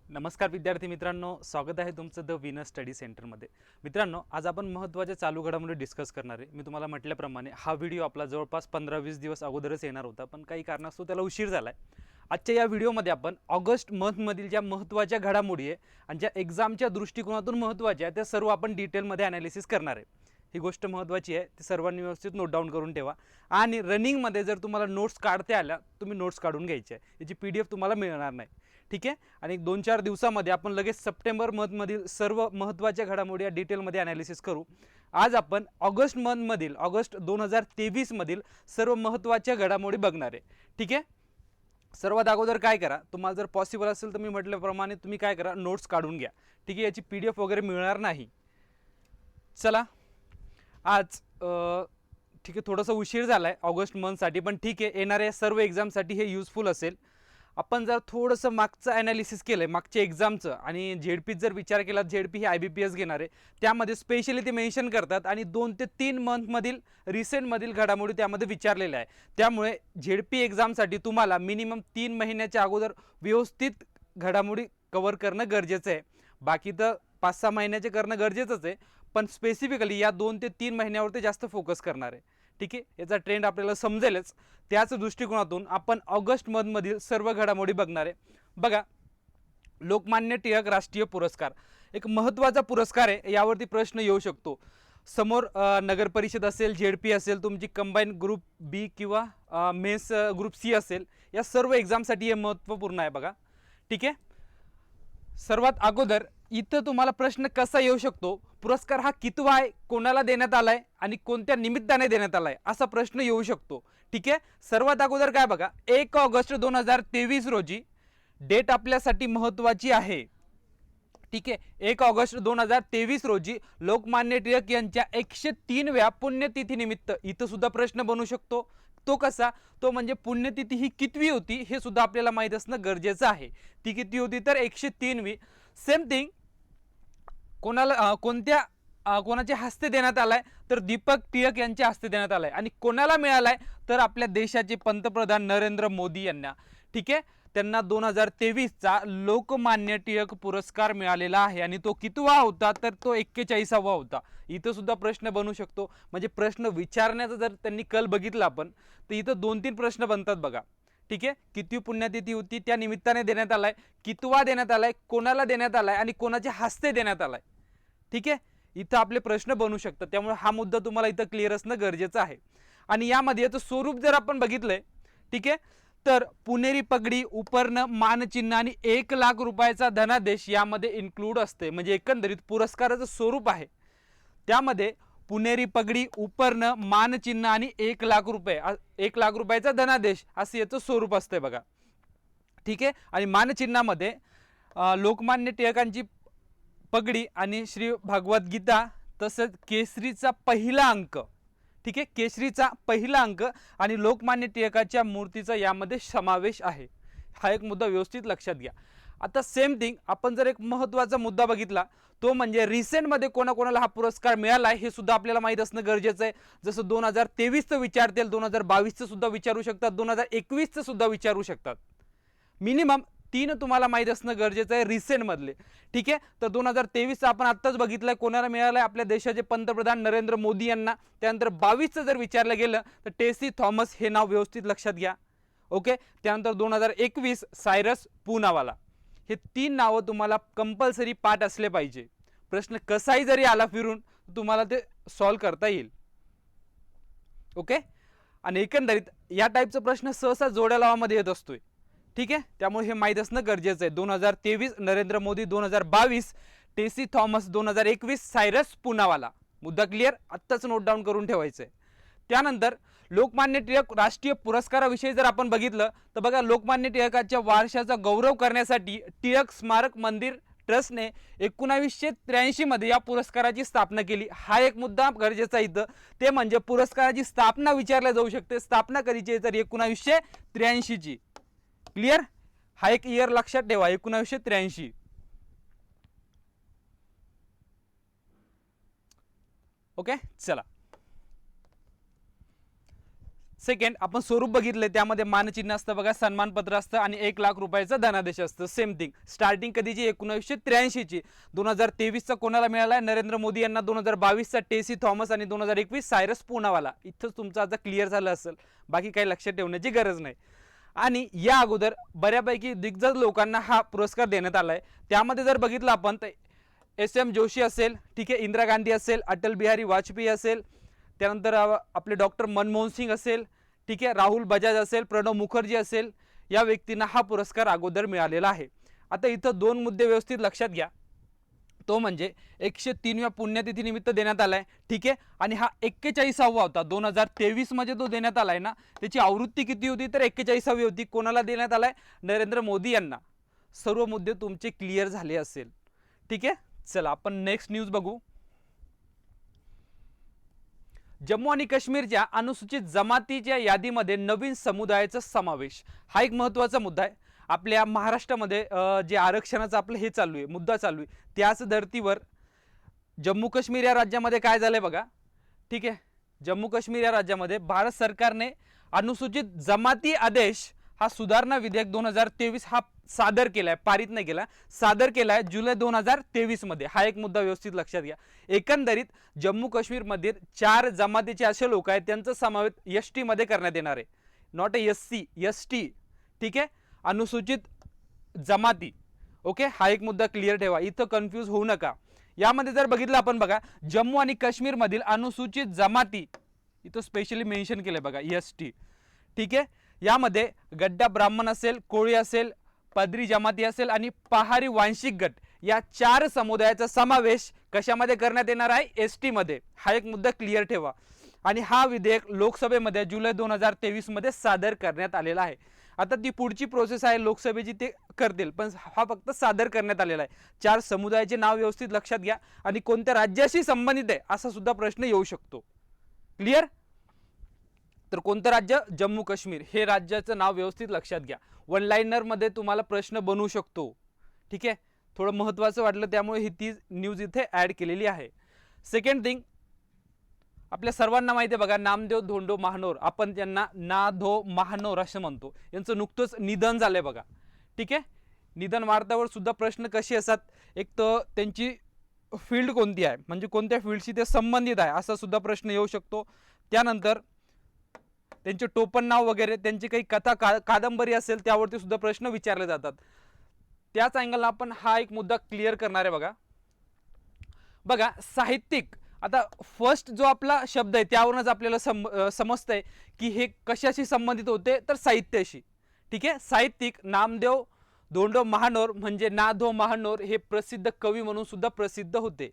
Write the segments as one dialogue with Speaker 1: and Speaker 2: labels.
Speaker 1: नमस्कार विद्यार्थी मित्रांनो, स्वागत आहे तुमचं द विनर स्टडी सेंटरमध्ये. मित्रांनो, आज आपण महत्त्वाच्या चालू घडामोडी डिस्कस करणार आहे. मी तुम्हाला म्हटल्याप्रमाणे हा व्हिडिओ आपला जवळपास 15-20 दिवस अगोदरच येणार होता, पण काही कारणास्तव त्याला उशीर झाला आहे. आजच्या या व्हिडिओमध्ये आपण ऑगस्ट मंथमधील ज्या महत्त्वाच्या घडामोडी आहे आणि ज्या एक्झामच्या दृष्टिकोनातून महत्त्वाच्या आहे त्या सर्व आपण डिटेलमध्ये ॲनालिसिस करणार आहे. ही गोष्ट महत्त्वाची आहे, ती सर्वांनी व्यवस्थित नोट डाऊन करून ठेवा. आणि रनिंगमध्ये जर तुम्हाला नोट्स काढता आल्या, तुम्ही नोट्स काढून घ्यायचे आहे. याची PDF तुम्हाला मिळणार नाही, ठीक आहे. आणि 2-4 दिवसामध्ये आपण लगेच सप्टेंबर मंथमधील सर्व महत्त्वाच्या घडामोडी या डिटेलमध्ये ॲनालिसिस करू. आज आपण ऑगस्ट मंथमधील ऑगस्ट 2023 मधील सर्व महत्त्वाच्या घडामोडी बघणार आहे, ठीक आहे. सर्वात अगोदर काय करा, तुम्हाला जर पॉसिबल असेल तर मी म्हटल्याप्रमाणे तुम्ही काय करा, नोट्स काढून घ्या, ठीक आहे. याची PDF वगैरे मिळणार नाही. चला, आज ठीक आहे, थोडंसं उशीर झाला आहे ऑगस्ट मंथसाठी, पण ठीक आहे, येणाऱ्या सर्व एक्झामसाठी हे युजफुल असेल. आपण जर थोडंसं मागचं ॲनालिसिस केलं आहे, मागच्या एक्झामचं, आणि झेडपीत जर विचार केला, झेडपी ही IBPS घेणार आहे, त्यामध्ये स्पेशली ते मेन्शन करतात आणि 2 ते 3 मंथमधील रिसेंटमधील घडामोडी त्यामध्ये विचारलेल्या आहे. त्यामुळे झेडपी एक्झामसाठी तुम्हाला मिनिमम 3 महिन्याच्या अगोदर व्यवस्थित घडामोडी कव्हर करणं गरजेचं आहे. बाकी तर 5-6 महिन्याचे करणं गरजेचंच आहे, पण स्पेसिफिकली या 2 ते 3 महिन्यावरती जास्त फोकस करणार आहे, ठीक आहे. याचा ट्रेंड आपल्याला समजेलच. त्याच दृष्टिकोनातून आपण ऑगस्ट मंथमधील सर्व घडामोडी बघणार आहे. बघा, लोकमान्य टिळक राष्ट्रीय पुरस्कार एक महत्त्वाचा पुरस्कार आहे. यावरती प्रश्न येऊ शकतो. समोर नगर परिषद असेल, झेडपी असेल, तुमची कंबाईन ग्रुप B किंवा मेन्स ग्रुप C असेल, या सर्व एक्झामसाठी हे महत्त्वपूर्ण आहे बघा, ठीक आहे. सर्वात अगोदर इथं तुम्हाला प्रश्न कसा येऊ शकतो, पुरस्कार हा कितवा आहे, कोणाला देण्यात आलाय आणि कोणत्या निमित्ताने देण्यात आलाय, असा प्रश्न येऊ शकतो, ठीक आहे. सर्वात अगोदर काय बघा, 1 ऑगस्ट 2023 रोजी डेट आपल्यासाठी महत्त्वाची आहे, ठीक आहे. 1 ऑगस्ट 2023 रोजी लोकमान्य टिळक यांच्या 103व्या पुण्यतिथीनिमित्त इथं सुद्धा प्रश्न बनू शकतो. तो कसा, तो म्हणजे पुण्यतिथी ही कितवी होती हे सुद्धा आपल्याला माहीत असणं गरजेचं आहे. ती किती होती तर 103वी. सेम थिंग कोणाला कोणाच्या हस्ते देण्यात आलाय तर दीपक टिळक यांच्या हस्ते देण्यात आलाय. आणि कोणाला मिळालाय तर आपल्या देशाचे पंतप्रधान नरेंद्र मोदी यांना, ठीक आहे. त्यांना 2023चा लोकमान्य टिळक पुरस्कार मिळालेला आहे आणि तो कितवा होता तर तो 41वा होता. इथं सुद्धा प्रश्न बनू शकतो. म्हणजे प्रश्न विचारण्याचा जर त्यांनी कल बघितला आपण, तर इथं 2-3 प्रश्न बनतात बघा, ठीक आहे. किती पुण्यतिथी होती, त्या निमित्ताने देण्यात आलाय, कितवा देण्यात आलाय, कोणाला देण्यात आलाय आणि कोणाच्या हस्ते देण्यात आलाय, ठीक आहे. इथं आपले प्रश्न बनू शकतात. त्यामुळे हा मुद्दा तुम्हाला इथं क्लिअर असणं गरजेचं आहे. आणि यामध्ये याचं स्वरूप जर आपण बघितलंय, ठीक आहे, तर पुणेरी पगडी, उपरणं, मानचिन्ह आणि 1 लाख रुपयाचा धनादेश यामध्ये इन्क्लूड असते. म्हणजे एकंदरीत पुरस्काराचं स्वरूप आहे त्यामध्ये पुणेरी पगडी, उपरणं, मानचिन्ह आणि 1 लाख रुपये, 1 लाख रुपयाचा धनादेश असं याचं स्वरूप असतंय बघा, ठीक आहे. आणि मानचिन्हामध्ये लोकमान्य टिळकांची पगडी आणि श्री भगवद्गीता, तसंच केसरीचा पहिला अंक, ठीक आहे, केसरीचा पहिला अंक आणि लोकमान्य टिळकाच्या मूर्तीचा यामध्ये समावेश आहे. हा एक मुद्दा व्यवस्थित लक्षात घ्या. आता सेम थिंग आपण जर एक महत्त्वाचा मुद्दा बघितला, तो म्हणजे रिसेंटमध्ये कोणाकोणाला हा पुरस्कार मिळाला आहे हे सुद्धा आपल्याला माहीत असणं गरजेचं आहे. जसं 2023चं विचारतील, 2022चं सुद्धा विचारू शकतात, 2021चं सुद्धा विचारू शकतात. मिनिमम 3 तुम्हाला माहीत असणं गरजेचं आहे रिसेंटमधले, ठीक आहे. तर 2023चं आपण आत्ताच बघितलंय कोणाला मिळालंय, आपल्या देशाचे पंतप्रधान नरेंद्र मोदी यांना. त्यानंतर 22चं जर विचारलं गेलं तर टेसी थॉमस हे नाव व्यवस्थित लक्षात घ्या, ओके. त्यानंतर 2021 सायरस पूनावाला. हे 3 नावं तुम्हाला कंपल्सरी पाठ असले पाहिजे. प्रश्न कसाही जरी आला फिरून तुम्हाला ते सॉल्व्ह करता येईल, ओके. आणि एकंदरीत या टाईपचा प्रश्न सहसा जोड्या लावामध्ये येत असतोय, ठीक आहे. त्यामुळे हे माहीत असणं गरजेचं आहे. 2023 नरेंद्र मोदी, 2022 टेसी थॉमस, 2021 सायरस पूनावाला. मुद्दा क्लिअर, आत्ताच नोट डाऊन करून ठेवायचं आहे. त्यानंतर लोकमान्य टिळक राष्ट्रीय पुरस्काराविषयी जर आपण बघितलं तर बघा, लोकमान्य टिळकाच्या वारशाचा गौरव करण्यासाठी टिळक स्मारक मंदिर ट्रस्टने 1983 मध्ये या पुरस्काराची स्थापना केली. हा एक मुद्दा गरजेचा आहे इथं, ते म्हणजे पुरस्काराची स्थापना विचारल्या जाऊ शकते. स्थापना कधीची आहे तर 1983 ची. क्लिअर, हा एक इयर लक्षात ठेवा, 1983. ओके, चला. सेकंड आपण स्वरूप बघितले, त्यामध्ये मानचिन्ह असतं बघा, सन्मानपत्र असतं आणि 1,00,000 रुपयाचा धनादेश असतं. Same thing. स्टार्टिंग कधीची 1983 ची. 2023 चा कोणाला मिळाला? नरेंद्र मोदी यांना. 2022 चा टेसी थॉमस आणि 2021 सायरस पूनावाला. इथंच तुमचं आता क्लिअर झालं असेल, बाकी काही लक्षात ठेवण्याची गरज नाही. आणि या अगोदर बऱ्यापैकी दिग्गज लोकांना हा पुरस्कार देण्यात आलाय. त्यामध्ये जर बघितलं आपण तर SM जोशी असेल, ठीक आहे, इंदिरा गांधी असेल, अटल बिहारी वाजपेयी असेल, त्यानंतर आपले डॉक्टर मनमोहन सिंग असेल, ठीक आहे, राहुल बजाज असेल, प्रणव मुखर्जी असेल, या व्यक्तींना हा पुरस्कार अगोदर मिळालेला आहे. आता इथं दोन मुद्दे व्यवस्थित लक्षात घ्या. तो म्हणजे 103व्या पुण्यतिथीनिमित्त देण्यात आलाय, ठीक आहे, आणि हा 41वा होता. 2023 मध्ये तो देण्यात आलाय ना, त्याची आवृत्ती किती होती? तर 41वी होती. कोणाला देण्यात आलाय? नरेंद्र मोदी यांना. सर्व मुद्दे तुमचे क्लिअर झाले असेल, ठीक आहे. चला आपण नेक्स्ट न्यूज बघू. जम्मू आणि काश्मीरच्या अनुसूचित जमातीच्या यादीमध्ये नवीन समुदायाचा समावेश, हा एक महत्त्वाचा मुद्दा आहे. आपल्या महाराष्ट्रामध्ये जे आरक्षणाचं आपलं हे चालू आहे, मुद्दा चालू आहे, त्याच धर्तीवर जम्मू काश्मीर या राज्यामध्ये काय झालंय बघा, ठीक आहे. जम्मू काश्मीर या राज्यामध्ये भारत सरकारने अनुसूचित जमाती आदेश हा सुधारणा विधेयक 2023 हा सादर केलाय, पारित नाही केला, सादर केलाय जुलै 2023 मध्ये. हा एक मुद्दा व्यवस्थित लक्षात घ्या. एकंदरीत जम्मू काश्मीर मध्ये 4 जमातीचे असे लोक आहेत, त्यांचा समावेश ST मध्ये करण्यात येणार आहे. नॉट SC, ST, ठीक आहे, अनुसूचित जमाती. ओके, हा एक मुद्दा क्लिअर ठेवा, इथं कन्फ्यूज होऊ नका. यामध्ये जर बघितलं आपण बघा, जम्मू आणि काश्मीर मधील अनुसूचित जमाती इथं स्पेशली मेन्शन केले बघा, ST, ठीक आहे. यामध्ये गड्डा ब्राह्मण असेल, कोळी असेल, पदरी जमाती असेल आणि पहारी वांशिक गट, या 4 समुदायाचा समावेश कशामध्ये करण्यात येणार आहे? ST मध्ये. हा एक मुद्दा क्लिअर ठेवा. आणि हा विधेयक लोकसभेमध्ये जुलै 2023 मध्ये सादर करण्यात आलेला आहे. आता ती पुढची प्रोसेस आहे लोकसभेची, ते करतील, पण हा फक्त सादर करण्यात आलेला आहे. 4 समुदायाचे नाव व्यवस्थित लक्षात घ्या आणि कोणत्या राज्याशी संबंधित आहे असा सुद्धा प्रश्न येऊ शकतो. क्लिअर? तर कोणतं राज्य? जम्मू काश्मीर. हे राज्याचं नाव व्यवस्थित लक्षात घ्या. वन लाइनर मध्ये तुम्हाला प्रश्न बनवू शकतो, ठीक आहे. थोडं महत्त्वाचं वाटलं त्यामुळे ही ती न्यूज इथे ऍड केलेली आहे. सेकंड थिंग, आपल्या सर्वांना माहिती आहे बघा, नामदेव धोंडो महानोर, आपण त्यांना नाधो महानोर असं म्हणतो, यांचं नुकतंच निधन झालंय बघा, ठीक आहे. निधन वार्तावर सुद्धा प्रश्न कसे असतात, एक तर त्यांची फील्ड कोणती आहे, म्हणजे कोणत्या फील्डशी ते संबंधित आहे असा सुद्धा प्रश्न येऊ शकतो. त्यानंतर त्यांचे टोपण नाव वगैरे, त्यांची काही कथा कादंबरी असेल त्यावरती सुद्धा प्रश्न विचारले जातात. त्याच अँगलला आपण हा एक मुद्दा क्लिअर करणार आहे बघा. बघा साहित्यिक, आता फर्स्ट जो आपला शब्द आहे त्यावरूनच आपल्याला समजतंय की हे कशाशी संबंधित होते, तर साहित्याशी, ठीक आहे. साहित्यिक नामदेव धोंडो महानोर म्हणजे ना धो महानोर हे प्रसिद्ध कवी म्हणून सुद्धा प्रसिद्ध होते.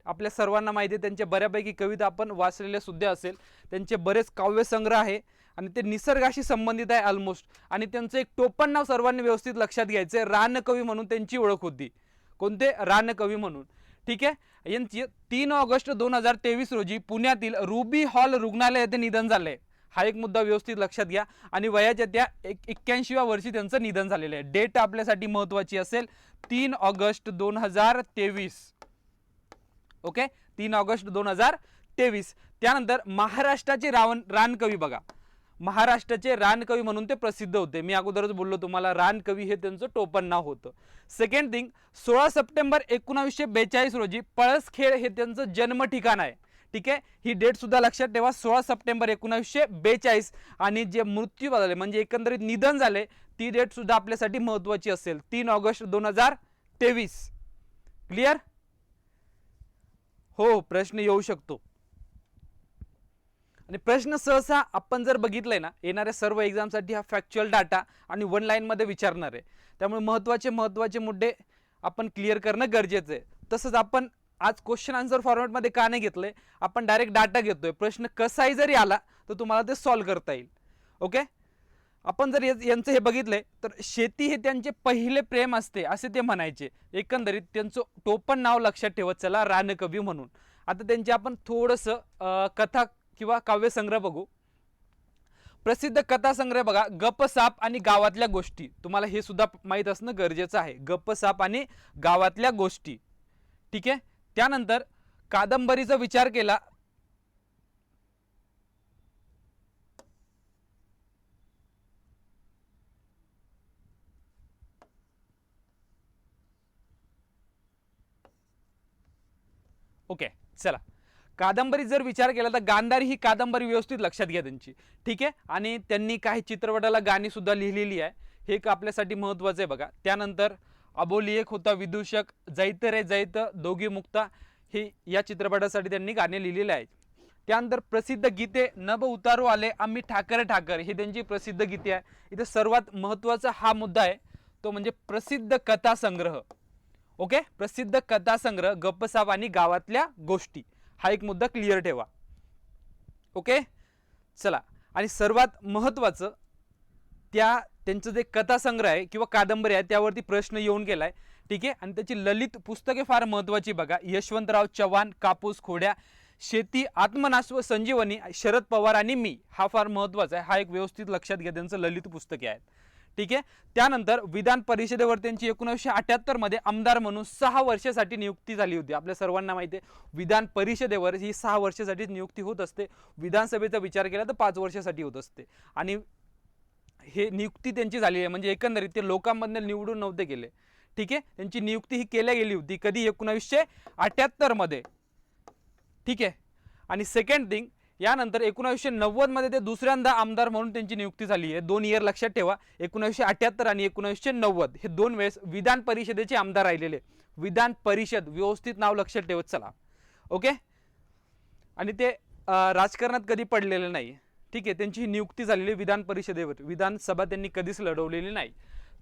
Speaker 1: आपल्या सर्वांना माहिती आहे, त्यांच्या बऱ्यापैकी कविता आपण वाचलेल्या सुद्धा असेल. त्यांचे बरेच काव्यसंग्रह आहे आणि ते निसर्गाशी संबंधित आहे ऑलमोस्ट. आणि त्यांचं एक टोपण नाव सर्वांनी व्यवस्थित लक्षात घ्यायचं आहे, रानकवी म्हणून त्यांची ओळख होती. कोणते? रानकवी म्हणून, ठीक आहे. यांची 3 ऑगस्ट 2023 रोजी पुण्यातील रुबी हॉल रुग्णालय येथे निधन झाले. हा एक मुद्दा व्यवस्थित लक्षात घ्या. आणि वयाच्या त्या 81व्या वर्षी त्यांचं निधन झालेलं आहे. डेट आपल्यासाठी महत्त्वाची असेल, 3 ऑगस्ट 2023. Okay, 3 August 2023. त्यानंतर महाराष्ट्राचे रानकवी बघा, महाराष्ट्राचे रानकवी म्हणून ते प्रसिद्ध होते. मी अगोदरच बोललो तुम्हाला, रानकवी हे त्यांचं टोपण नाव होतं. सेकंड थिंग, 16 सप्टेंबर 1942 रोजी पळसखेड हे त्यांचं जन्म ठिकाण आहे, ठीक आहे. ही डेट सुद्धा लक्षात ठेवा, 16 सप्टेंबर 1942. आणि जे मृत्यू झाले म्हणजे एकंदरीत निधन झाले, ती डेट सुद्धा आपल्यासाठी महत्त्वाची असेल, 3 ऑगस्ट 2023. क्लिअर? हो, प्रश्न येऊ शकतो. आणि प्रश्न सहसा आपण जर बघितलंय ना, येणाऱ्या सर्व एक्झामसाठी हा फॅक्च्युअल डाटा आणि वन लाईन मध्ये विचारणार आहे. त्यामुळे महत्त्वाचे मुद्दे आपण क्लिअर करणं गरजेचं आहे. तसंच आपण आज क्वेश्चन आन्सर फॉर्मॅट मध्ये का नाही घेतलंय, आपण डायरेक्ट डाटा घेतोय. प्रश्न कसाही जरी आला तर तुम्हाला ते सॉल्व्ह करता येईल. ओके, आपण जर यांचं हे बघितलंय तर शेती हे त्यांचे पहिले प्रेम असते असे ते म्हणायचे. एकंदरीत त्यांचं टोपण नाव लक्षात ठेवत चला, रानकवी म्हणून. आता त्यांचे आपण थोडंसं कथा किंवा काव्यसंग्रह बघू. प्रसिद्ध कथासंग्रह बघा, गप्पसाप आणि गावातल्या गोष्टी. तुम्हाला हे सुद्धा माहित असणं गरजेचं आहे, गप्पसाप आणि गावातल्या गोष्टी, ठीक आहे. त्यानंतर कादंबरीचा विचार केला, ओके चला, कादंबरी जर विचार केला तर गांधारी ही कादंबरी व्यवस्थित लक्षात घ्या त्यांची, ठीक आहे. आणि त्यांनी काही चित्रपटाला गाणी सुद्धा लिहिलेली आहे, हे एक आपल्यासाठी महत्त्वाचं आहे बघा. त्यानंतर अबोली एक होता विदूषक, जैत रे जैत, दोघी मुक्ता, हे या चित्रपटासाठी त्यांनी गाणे लिहिलेले आहेत. त्यानंतर प्रसिद्ध गीते, नभ उतारू आले, आम्ही ठाकर ठाकर, ही त्यांची प्रसिद्ध गीते आहे. इथे सर्वात महत्त्वाचा हा मुद्दा आहे तो म्हणजे प्रसिद्ध कथा संग्रह. ओके, प्रसिद्ध कथा संग्रह, गप्पसाप आणि गावातल्या गोष्टी, हा एक मुद्दा क्लिअर ठेवा. ओके चला, आणि सर्वात महत्त्वाचं त्यांचं जे कथा संग्रह आहे किंवा कादंबरी आहे त्यावरती प्रश्न येऊन गेलाय, ठीक आहे. आणि त्याची ललित पुस्तके फार महत्त्वाची बघा. यशवंतराव चव्हाण, कापूस खोड्या, शेती, आत्मनाश व संजीवनी, शरद पवार आणि मी, हा फार महत्त्वाचा आहे, हा एक व्यवस्थित लक्षात घ्या, त्यांचं ललित पुस्तके आहेत, ठीक आहे. त्यानंतर विधान परिषदेवर त्यांची 1978 मध्ये आमदार म्हणून 6 वर्षासाठी नियुक्ती झाली होती. आपल्या सर्वांना माहिती आहे विधान परिषदेवर ही 6 वर्षासाठी नियुक्ती होत असते. विधानसभेचा विचार केला तर 5 वर्षासाठी होत असते. आणि हे नियुक्ती त्यांची झाली आहे, म्हणजे एकंदरीत ते लोकांमधून निवडून नव्हते गेले, ठीक आहे. त्यांची नियुक्ती ही केल्या गेली होती कधी, 1978 मध्ये, ठीक आहे. आणि सेकंड थिंग, यानंतर 1990 मध्ये ते दुसऱ्यांदा आमदार म्हणून त्यांची नियुक्ती झाली आहे. 2 इयर लक्षात ठेवा, 1978 आणि 1990 हे 2 वेळेस विधान परिषदेचे आमदार राहिलेले. विधान परिषद व्यवस्थित नाव लक्षात ठेवत चला. ओके, आणि ते राजकारणात कधी पडलेले नाही, ठीक आहे. त्यांची नियुक्ती झालेली विधान परिषदेवर, विधानसभा त्यांनी कधीच लढवलेली नाही.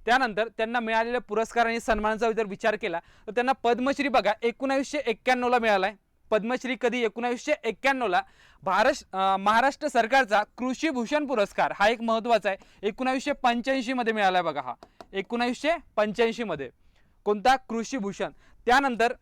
Speaker 1: त्यानंतर त्यांना मिळालेल्या पुरस्कार आणि सन्मानाचा जर विचार केला तर त्यांना पद्मश्री बघा 1991 ला मिळालाय. पद्मश्री कधी, 1991 ला. महाराष्ट्र सरकारचा कृषी भूषण पुरस्कार हा एक महत्त्वाचा आहे, 1985 मध्ये मिळालाय बघा. हा 1985 मध्ये कोणता, कृषी भूषण. त्यानंतर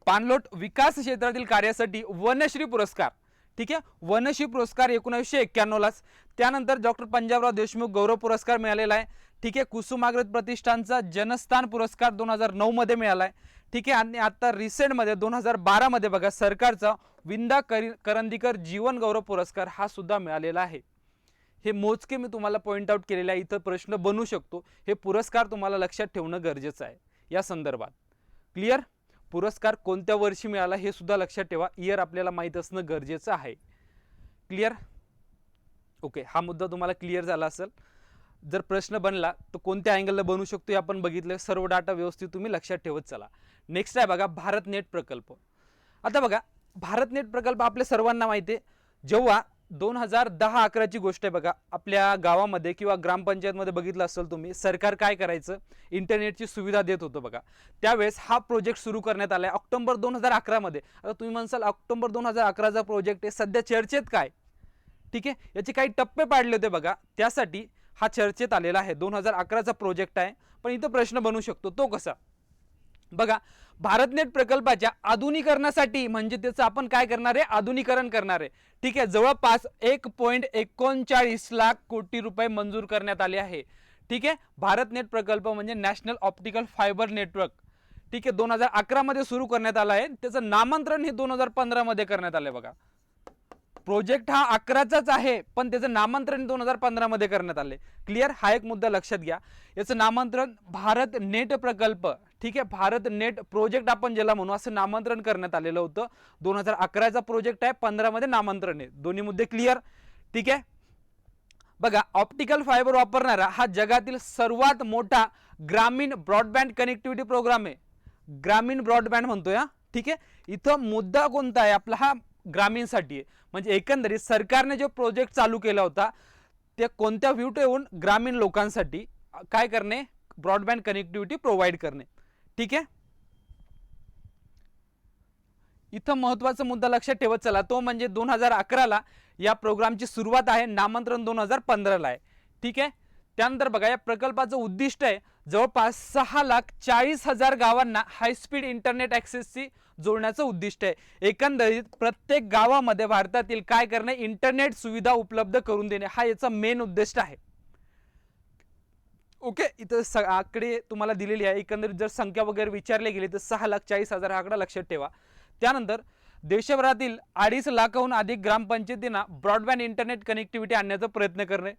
Speaker 1: पाणलोट विकास क्षेत्रातील कार्यासाठी वनश्री पुरस्कार, ठीक आहे, वनश्री पुरस्कार 1991 लाच. त्यानंतर डॉक्टर पंजाबराव देशमुख गौरव पुरस्कार मिळालेला आहे, ठीक आहे. कुसुमाग्रज प्रतिष्ठानचा जनस्थान पुरस्कार 2009 मध्ये मिळालाय, ठीक आहे. आणि आता रिसेंट मध्ये 2012 मध्ये बघा सरकारचा विंदा करंदीकर जीवन गौरव पुरस्कार हा सुद्धा मिळालेला आहे. हे मोजके मी तुम्हाला पॉइंट आउट केलेले आहे, इथं प्रश्न बनू शकतो, हे पुरस्कार तुम्हाला लक्षात ठेवणं गरजेचं आहे या संदर्भात. क्लिअर, पुरस्कार कोणत्या वर्षी मिळाला हे सुद्धा लक्षात ठेवा, इयर आपल्याला माहित असणं गरजेचं आहे. क्लिअर, ओके, हा मुद्दा तुम्हाला क्लिअर झाला असेल. जर प्रश्न बनला तर कोणत्या अँगलला बनू शकतो हे आपण बघितलं, सर्व डाटा व्यवस्थित तुम्ही लक्षात ठेवत चला. नेक्स्ट आहे बघा भारत नेट प्रकल्प. आता बघा भारत नेट प्रकल्प आपल्या सर्वांना माहिती आहे, जेव्हा 2010-11 ची गोष्ट आहे बघा, आपल्या गावामध्ये किंवा ग्रामपंचायतमध्ये बघितलं असेल तुम्ही, सरकार काय करायचं, इंटरनेटची सुविधा देत होतं बघा. त्यावेळेस हा प्रोजेक्ट सुरू करण्यात आलाय ऑक्टोबर 2011 मध्ये. आता तुम्ही म्हणसाल ऑक्टोबर 2011चा प्रोजेक्ट आहे, सध्या चर्चेत काय, ठीक आहे. याचे काही टप्पे पाडले होते बघा, त्यासाठी हा चर्चेत आलेला आहे. 2011चा प्रोजेक्ट आहे, पण इथं प्रश्न बनू शकतो तो कसा बघा. भारत नेट प्रकल्पाच्या आधुनिकरणासाठी, म्हणजे त्याचं आपण काय करणार आहे, आधुनिकरण करणार आहे, ठीक आहे. जवळपास 1.39 लाख कोटी रुपये मंजूर करण्यात आले आहे, ठीक आहे. भारत नेट प्रकल्प म्हणजे नॅशनल ऑप्टिकल फायबर नेटवर्क, ठीक आहे. 2011 मध्ये सुरू करण्यात आला आहे, त्याचं नामांतरण हे 2015 मध्ये करण्यात आले बघा. प्रोजेक्ट हा 11चाच आहे, पण त्याचं नामांतरण 2015 मध्ये करण्यात आले. क्लिअर, हा एक मुद्दा लक्षात घ्या. याचं नामांतरण भारत नेट प्रकल्प, ठीक आहे, भारत नेट प्रोजेक्ट आपण ज्याला म्हणू, असं नामांतरण करण्यात आलेलं होतं. 2011चा प्रोजेक्ट आहे, 15 मध्ये नामांतरण आहे. दोन्ही मुद्दे क्लिअर, ठीक आहे. बघा ऑप्टिकल फायबर वापरणारा हा जगातील सर्वात मोठा ग्रामीण ब्रॉडबँड कनेक्टिव्हिटी प्रोग्राम आहे. ग्रामीण ब्रॉडबँड म्हणतोय हा, ठीक आहे. इथं मुद्दा कोणता आहे आपला, हा ग्रामीणसाठी आहे. म्हणजे एकंदरीत सरकारने जो प्रोजेक्ट चालू केला होता ते कोणत्या व्ह्यू ठेवून, ग्रामीण लोकांसाठी काय करणे, ब्रॉडबँड कनेक्टिव्हिटी प्रोव्हाइड करणे, ठीक आहे. इथं महत्त्वाचा मुद्दा लक्षात ठेवत चला, तो म्हणजे 2011 ला या प्रोग्रामची सुरुवात आहे, नामांतरण 2015 ला आहे, ठीक आहे. त्यानंतर बघा या प्रकल्पाचं उद्दिष्ट आहे जवळपास 6,40,000 गावांना हायस्पीड इंटरनेट ॲक्सेसची जोडण्याचं उद्दिष्ट आहे. एकंदरीत प्रत्येक गावामध्ये भारतातील काय करणे, इंटरनेट सुविधा उपलब्ध करून देणे, हा याचा मेन उद्दिष्ट आहे. ओके, इथं आकडे तुम्हाला दिलेली आहे. एकंदरीत जर संख्या वगैरे विचारली गेली तर 6,40,000 हा आकडा लक्षात ठेवा. त्यानंतर देशभरातील 2.5 लाखाहून अधिक ग्रामपंचायतींना ब्रॉडबँड इंटरनेट कनेक्टिव्हिटी आणण्याचा प्रयत्न करणे,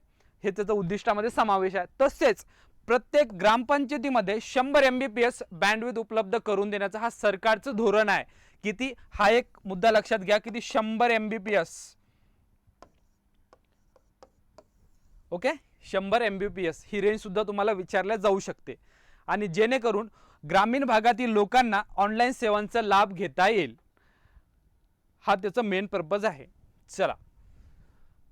Speaker 1: हे त्याचा उद्दिष्टामध्ये समावेश आहे. तसेच प्रत्येक ग्रामपंचायतीमध्ये 100 MBPS बँडविड्थ उपलब्ध करून देण्याचं हा सरकारचं धोरण आहे किती, हा एक मुद्दा लक्षात घ्या, किती 100 MBPS. ओके, 100 MBPS ही रेंज सुद्धा तुम्हाला विचारल्या जाऊ शकते, आणि जेणेकरून ग्रामीण भागातील लोकांना ऑनलाईन सेवांचा लाभ घेता येईल, हा त्याचा मेन पर्पज आहे. चला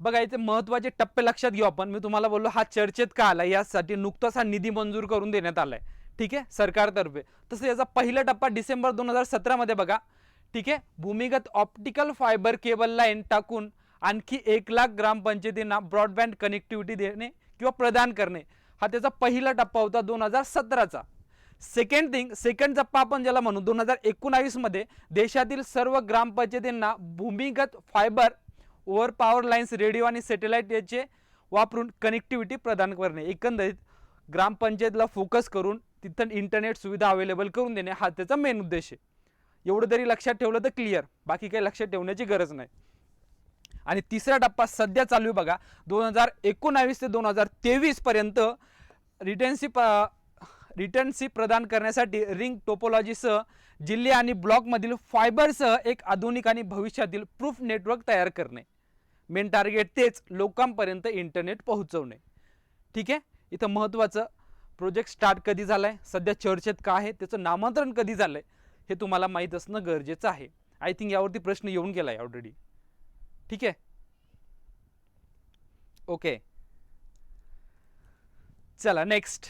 Speaker 1: बघा, इथे महत्त्वाचे टप्पे लक्षात घेऊ आपण. मी तुम्हाला बोललो हा चर्चेत का आला, यासाठी नुकताच हा निधी मंजूर करून देण्यात आलाय, ठीक आहे, सरकारतर्फे. तसं याचा पहिला टप्पा डिसेंबर 2017 मध्ये बघा, ठीक आहे, भूमिगत ऑप्टिकल फायबर केबल लाईन टाकून आणखी 1 लाख ग्रामपंचायतींना ब्रॉडबँड कनेक्टिव्हिटी देणे किंवा प्रदान करणे, हा त्याचा पहिला टप्पा होता 2017चा. सेकंड टप्पा आपण ज्याला म्हणू 2019 मध्ये देशातील सर्व ग्रामपंचायतींना भूमिगत fibre over power lines, radio आणि सॅटेलाइट याचे वापरून कनेक्टिव्हिटी प्रदान करणे. एकंदरीत ग्रामपंचायतला फोकस करून तिथं इंटरनेट सुविधा अवेलेबल करून देणे, हा त्याचा मेन उद्देश आहे. एवढं तरी लक्षात ठेवलं तर क्लिअर, बाकी काही लक्षात ठेवण्याची गरज नाही. आणि तिसरा टप्पा सध्या चालू आहे बघा, 2019 ते 2023 पर्यंत रिटर्नशी प्रदान करण्यासाठी रिंग टोपोलॉजीसह जिल्हे आणि ब्लॉकमधील फायबरसह एक आधुनिक आणि भविष्यातील प्रूफ नेटवर्क तयार करणे. मेन टार्गेट तेच, लोकांपर्यंत इंटरनेट पोहोचवणे. ठीक आहे, इथं महत्त्वाचं प्रोजेक्ट स्टार्ट कधी झालाय, सध्या चर्चेत का आहे, त्याचं नामांतरण कधी झालंय, हे तुम्हाला माहीत असणं गरजेचं आहे. आय थिंक यावरती प्रश्न येऊन गेलाय ऑलरेडी. ठीक आहे, ओके, चला नेक्स्ट.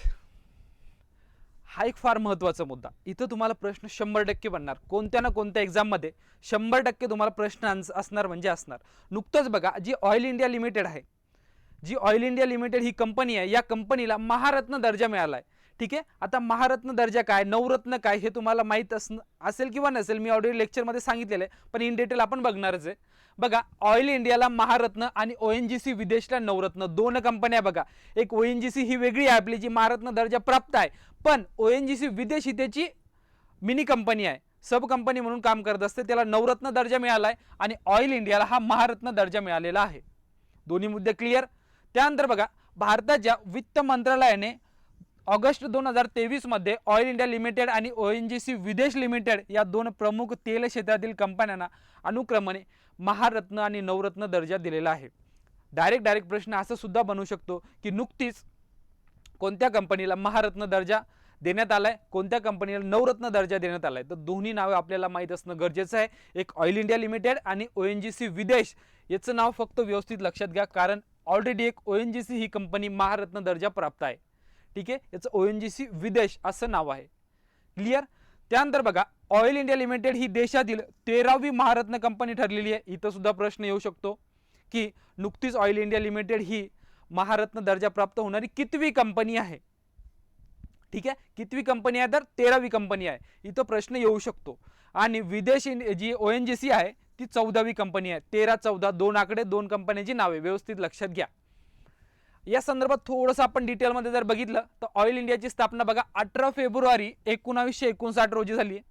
Speaker 1: हा एक फार महत्त्वाचा मुद्दा. इथं तुम्हाला प्रश्न 100% बनणार, कोणत्या ना कोणत्या एक्झाम मध्ये 100% तुम्हाला प्रश्न असणार म्हणजे असणार. नुकतंच बघा, जी ऑइल इंडिया लिमिटेड आहे, जी ऑइल इंडिया लिमिटेड ही कंपनी आहे, या कंपनीला महारत्न दर्जा मिळालाय. ठीक आहे, आता महारत्न दर्जा काय, नवरत्न काय, हे तुम्हाला माहित असेल किंवा नसेल, मी ऑलरेडी लेक्चरमध्ये सांगितलेलं आहे, पण इन डिटेल आपण बघणारच आहे. बघा, ऑइल इंडियाला महारत्न आणि ONGC विदेशला नवरत्न, दोन कंपन्या बघा. एक ONGC ही वेगळी आहे आपली, जी महारत्न दर्जा प्राप्त आहे, पण ONGC विदेश ही त्याची मिनी कंपनी आहे, सब कंपनी म्हणून काम करत असते, त्याला नवरत्न दर्जा मिळालाय, आणि ऑइल इंडियाला हा महारत्न दर्जा मिळालेला आहे. दोन्ही मुद्दे क्लिअर. त्यानंतर बघा, भारताच्या वित्त मंत्रालयाने ऑगस्ट 2023 मध्ये ऑइल इंडिया लिमिटेड आणि ONGC विदेश लिमिटेड या दोन प्रमुख तेल क्षेत्रातील कंपन्यांना अनुक्रमाने महारत्न आणि नवरत्न दर्जा दिलेला आहे. डायरेक्ट प्रश्न असं सुद्धा बनू शकतो की नुकतीच कोणत्या कंपनीला महारत्न दर्जा देण्यात आलाय, कोणत्या कंपनीला नवरत्न दर्जा देण्यात आलाय, तर दोन्ही नावे आपल्याला माहित असणं गरजेचं आहे. एक ऑइल इंडिया लिमिटेड आणि ONGC विदेश, याचं नाव फक्त व्यवस्थित लक्षात घ्या, कारण ऑलरेडी एक ONGC ही कंपनी महारत्न दर्जा प्राप्त आहे. ठीक आहे, याचं ONGC विदेश असं नाव आहे. क्लिअर. त्यानंतर बघा, ऑइल इंडिया लिमिटेड ही देशातील 13वी महारत्न कंपनी ठरलेली आहे. इथं सुद्धा प्रश्न येऊ शकतो की नुकतीच ऑइल इंडिया लिमिटेड ही महारत्न दर्जा प्राप्त होणारी कितवी कंपनी आहे. ठीक आहे, कितवी कंपनी आहे, तर 13वी कंपनी आहे, इथं प्रश्न येऊ शकतो. आणि विदेश जी ONGC आहे ती 14वी कंपनी आहे. 13, 14 दोन आकडे, दोन कंपन्यांची नावे व्यवस्थित लक्षात घ्या. या संदर्भात थोडंसं आपण डिटेलमध्ये जर बघितलं तर ऑइल इंडियाची स्थापना बघा 18 फेब्रुवारी 1959 रोजी झाली आहे.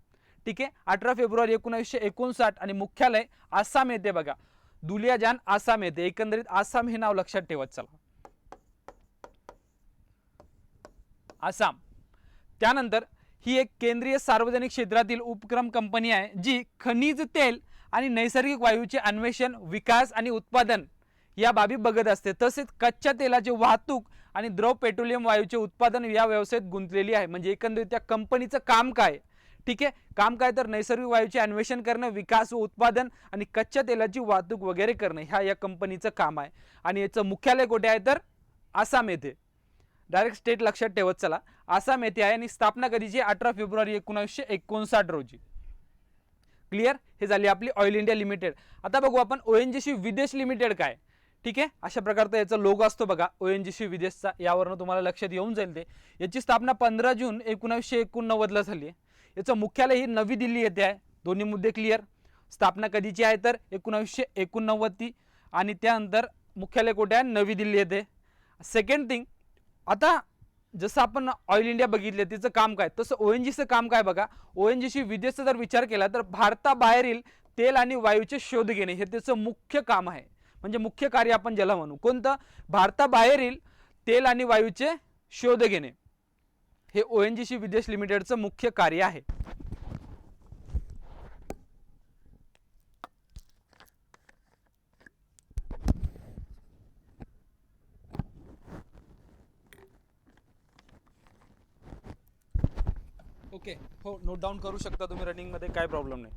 Speaker 1: ठीक आहे, 18 फेब्रुवारी 1959, आणि मुख्यालय आसाम येथे बघा, दुलियाजान आसाम येथे. एकंदरीत आसाम हे नाव लक्षात ठेवत चला, आसाम. त्यानंतर ही एक केंद्रीय सार्वजनिक क्षेत्रातील उपक्रम कंपनी आहे, जी खनिज तेल आणि नैसर्गिक वायूचे अन्वेषण, विकास आणि उत्पादन या बाबी बघत असते. तसेच कच्च्या तेलाची वाहतूक आणि द्रव पेट्रोलियम वायूचे उत्पादन या व्यवसायात गुंतलेली आहे. म्हणजे एकंदरीत त्या कंपनीचं काम काय. ठीक आहे, काम काय, तर नैसर्गिक वायूचे अन्वेषण करणं, विकास व उत्पादन आणि कच्च्या तेलाची वाहतूक वगैरे करणं, ह्या या कंपनीचं काम आहे. आणि याचं मुख्यालय कुठे आहे, तर आसाम येथे. डायरेक्ट स्टेट लक्षात ठेवत चला, आसाम येथे आहे. आणि स्थापना कधीची, 18 फेब्रुवारी 1959 रोजी. क्लिअर. हे झाली आपली ऑइल इंडिया लिमिटेड. आता बघू आपण ONGC विदेश लिमिटेड काय. ठीक आहे, अशा प्रकारचा याचा लोगो असतो बघा ONGC विदेशचा, यावरनं तुम्हाला लक्षात येऊन जाईल ते. याची स्थापना 15 जून 1989 ला झाली आहे. याचं मुख्यालय ही नवी दिल्ली येथे आहे. दोन्ही मुद्दे क्लिअर. स्थापना कधीची आहे, तर 1989 आणि त्यानंतर मुख्यालय कुठे आहे, नवी दिल्ली येथे. सेकंड थिंग, आता जसं आपण ऑइल इंडिया बघितले तिचं काम काय, तसं ONGCचं काम काय बघा. ONGC विदेशचा जर विचार केला तर भारताबाहेरील तेल आणि वायूचे शोध घेणे हे त्याचं मुख्य काम आहे. म्हणजे मुख्य कार्य आपण ज्याला म्हणू, कोणतं, भारताबाहेरील तेल आणि वायूचे शोध घेणे, हे ONGC विदेश लिमिटेडचं मुख्य कार्य आहे. ओके, हो, नोट डाऊन करू शकता तुम्ही रनिंगमध्ये, काय प्रॉब्लेम नाही.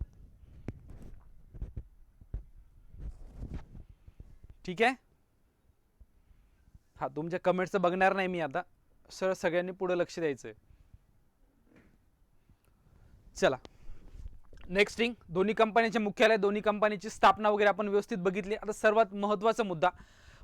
Speaker 1: ठीक आहे. हा, तुमच्या कमेंट्सचं बघणार नाही मी आता, सर सगळ्यांनी पुढे लक्ष द्यायचं आहे. चला, नेक्स्ट थिंग, दोन्ही कंपन्यांचे मुख्यालय, दोन्ही कंपनीची स्थापना वगैरे आपण व्यवस्थित बघितली. आता सर्वात महत्त्वाचा मुद्दा,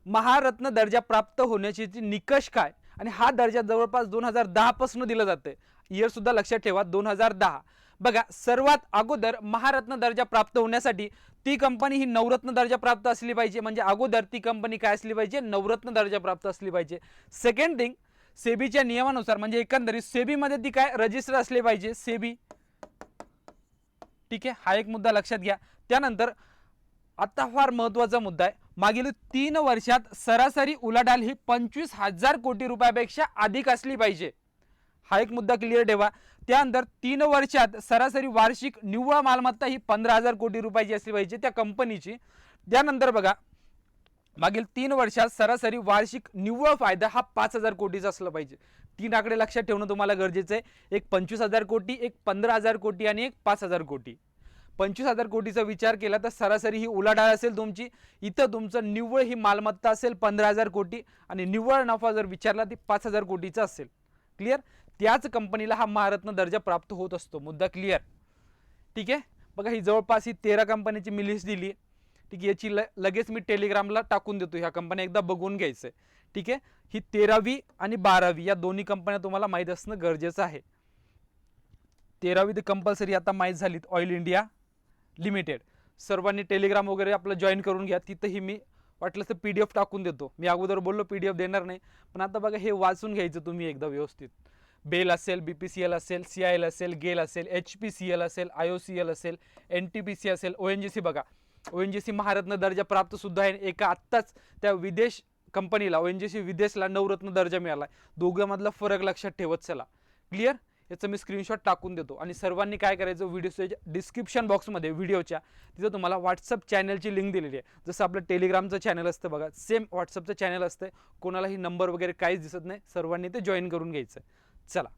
Speaker 1: महारत्न दर्जा प्राप्त होण्याचे निकष काय, आणि हा दर्जा जवळपास 2010 पासून दिला जाते. इयर सुद्धा लक्षात ठेवा, 2010. बघा, सर्वात अगोदर महारत्न दर्जा प्राप्त होण्यासाठी ती कंपनी ही नवरत्न दर्जा प्राप्त असली पाहिजे. म्हणजे अगोदर ती कंपनी काय असली पाहिजे, नवरत्न दर्जा प्राप्त असली पाहिजे. सेकंड थिंग, सेबीच्या नियमानुसार म्हणजे एकंदरीत सेबीमध्ये ती काय रजिस्टर असले पाहिजे, सेबी. ठीक आहे, हा एक मुद्दा लक्षात घ्या. त्यानंतर आता फार महत्त्वाचा मुद्दा आहे, मागील 3 वर्षात सरासरी उलाढाल ही 25,000 कोटी रुपयापेक्षा अधिक असली पाहिजे. हा एक मुद्दा क्लिअर ठेवा. त्यानंतर 3 वर्षात सरासरी वार्षिक निव्वळ मालमत्ता ही 15,000 कोटी रुपयाची असली पाहिजे त्या कंपनीची. त्यानंतर बघा, मागील 3 वर्षात सरासरी वार्षिक निव्वळ फायदा हा 5,000 कोटीचा असला पाहिजे. 3 आकडे लक्षात ठेवणं तुम्हाला गरजेचं आहे. एक 25,000 कोटी, एक 15,000 कोटी आणि एक 5,000 कोटी. 25,000 कोटीचा विचार केला तर सरासरी ही उलाढाल असेल तुमची. इथं तुमचं निव्वळ ही मालमत्ता असेल 15,000 कोटी आणि निव्वळ नफा जर विचारला ती 5,000 कोटीचा असेल. क्लिअर. त्याच कंपनीला हा महारत्न दर्जा प्राप्त होत असतो. मुद्दा क्लिअर. ठीक आहे. बघा, ही जवळपास ही 13 कंपनीची मी लिस्ट दिली. ठीक आहे, याची लगेच मी टेलिग्रामला टाकून देतो. ह्या कंपन्या एकदा बघून घ्यायचं आहे. ठीक आहे, ही 13वी आणि 12वी या दोन्ही कंपन्या तुम्हाला माहीत असणं गरजेचं आहे. 13वी तर कंपल्सरी आता माहीत झालीत, ऑइल इंडिया लिमिटेड. सर्वांनी टेलिग्राम वगैरे आपलं जॉईन करून घ्या. तिथंही मी वाटलं तर PDF टाकून देतो. मी अगोदर बोललो PDF देणार नाही, पण आता बघा हे वाचून घ्यायचं तुम्ही एकदा व्यवस्थित. बेल असेल, BPCL असेल, CIL असेल, गेल असेल, HPCL असेल, IOCL असेल, NTPC असेल, ONGC. बघा, ONGC महारत्न दर्जा प्राप्त सुद्धा आहे. एका आत्ताच त्या विदेश कंपनीला, ONGC विदेशला नवरत्न दर्जा मिळाला. दोघांमधला फरक लक्षात ठेवत चला. क्लिअर. याचं मी स्क्रीनशॉट टाकून देतो. आणि सर्वांनी काय करायचं, व्हिडिओच्या डिस्क्रिप्शन बॉक्समध्ये व्हिडिओच्या तिथं तुम्हाला व्हॉट्सअप चॅनलची लिंक दिलेली आहे. जसं आपलं टेलिग्रामचं चॅनल असतं बघा, सेम व्हॉट्सअपचं चॅनल असतं. कोणालाही नंबर वगैरे काहीच दिसत नाही, सर्वांनी ते जॉईन करून घ्यायचं. चला,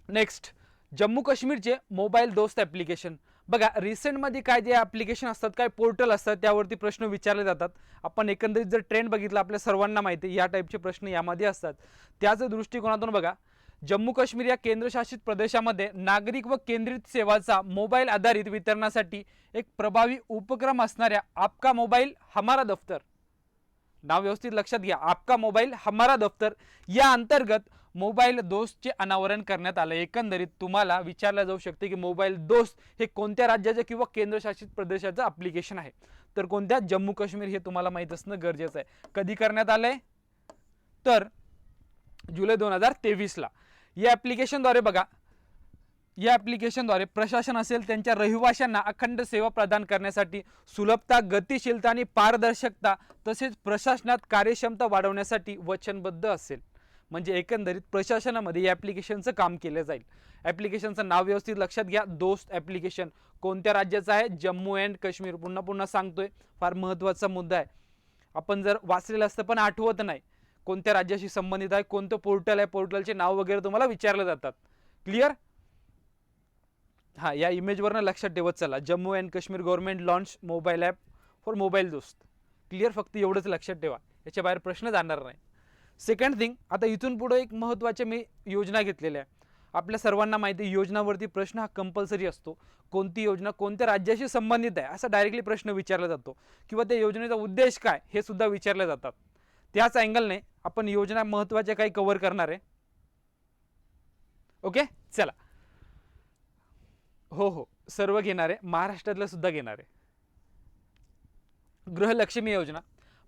Speaker 1: नेक्स्ट, जम्मू काश्मीरचे मोबाईल दोस्त ॲप्लिकेशन. बघा, रिसेंटमध्ये काय जे ॲप्लिकेशन असतात, काय पोर्टल असतात, त्यावरती प्रश्न विचारले जातात. आपण एकंदरीत जर ट्रेंड बघितला, आपल्या सर्वांना माहिती आहे या टाईपचे प्रश्न यामध्ये असतात. त्याच दृष्टिकोनातून बघा, जम्मू काश्मीर या केंद्रशासित प्रदेशामध्ये नागरिक व केंद्रित सेवाचा मोबाईल आधारित वितरणासाठी एक प्रभावी उपक्रम असणाऱ्या आपका मोबाईल हमारा दफ्तर, नाव व्यवस्थित लक्षात घ्या, आपका मोबाईल हमारा दफ्तर, या अंतर्गत मोबाईल दोस्तचे अनावरण करण्यात आले. एकंदरीत तुम्हाला विचारलं जाऊ शकते की मोबाईल दोस्त हे कोणत्या राज्याचे किंवा केंद्रशासित प्रदेशाचं ॲप्लिकेशन आहे, तर कोणत्या, जम्मू काश्मीर, हे तुम्हाला माहीत असणं गरजेचं आहे. कधी करण्यात आलंय, तर जुलै 2023ला. या ॲप्लिकेशनद्वारे बघा, या ॲप्लिकेशनद्वारे प्रशासन असेल त्यांच्या रहिवाशांना अखंड सेवा प्रदान करण्यासाठी सुलभता, गतिशीलता आणि पारदर्शकता तसेच प्रशासनात कार्यक्षमता वाढवण्यासाठी वचनबद्ध असेल. म्हणजे एकंदरीत प्रशासनामध्ये या ॲप्लिकेशनचं काम केलं जाईल. ॲप्लिकेशनचं नाव व्यवस्थित लक्षात घ्या, दोस्त ॲप्लिकेशन. कोणत्या राज्याचं आहे, जम्मू अँड काश्मीर. पुन्हा पुन्हा सांगतोय, फार महत्त्वाचा मुद्दा आहे. आपण जर वाचलेलं असतं पण आठवत नाही कोणत्या राज्याशी संबंधित आहे, कोणतं पोर्टल आहे, पोर्टलचे नाव वगैरे तुम्हाला विचारले जातात. क्लिअर. हा, या इमेजवरनं लक्षात ठेवत चला, Jammu and Kashmir government launch mobile app for mobile दोस्त. क्लिअर. फक्त एवढंच लक्षात ठेवा, याच्या बाहेर प्रश्न जाणार नाही. सेकंड थिंग, आता इथून पुढे एक महत्त्वाच्या मी योजना घेतलेल्या आहे. आपल्या सर्वांना माहिती आहे, योजनावरती प्रश्न हा कंपल्सरी असतो. कोणती योजना कोणत्या राज्याशी संबंधित आहे असा डायरेक्टली प्रश्न विचारला जातो, किंवा त्या योजनेचा उद्देश काय हे सुद्धा विचारले जातात. त्याच अँगलने आपण योजना महत्त्वाच्या काही कव्हर करणार आहे. ओके, चला. हो, सर्व घेणार आहे, महाराष्ट्रातलं सुद्धा घेणार आहे. गृहलक्ष्मी योजना.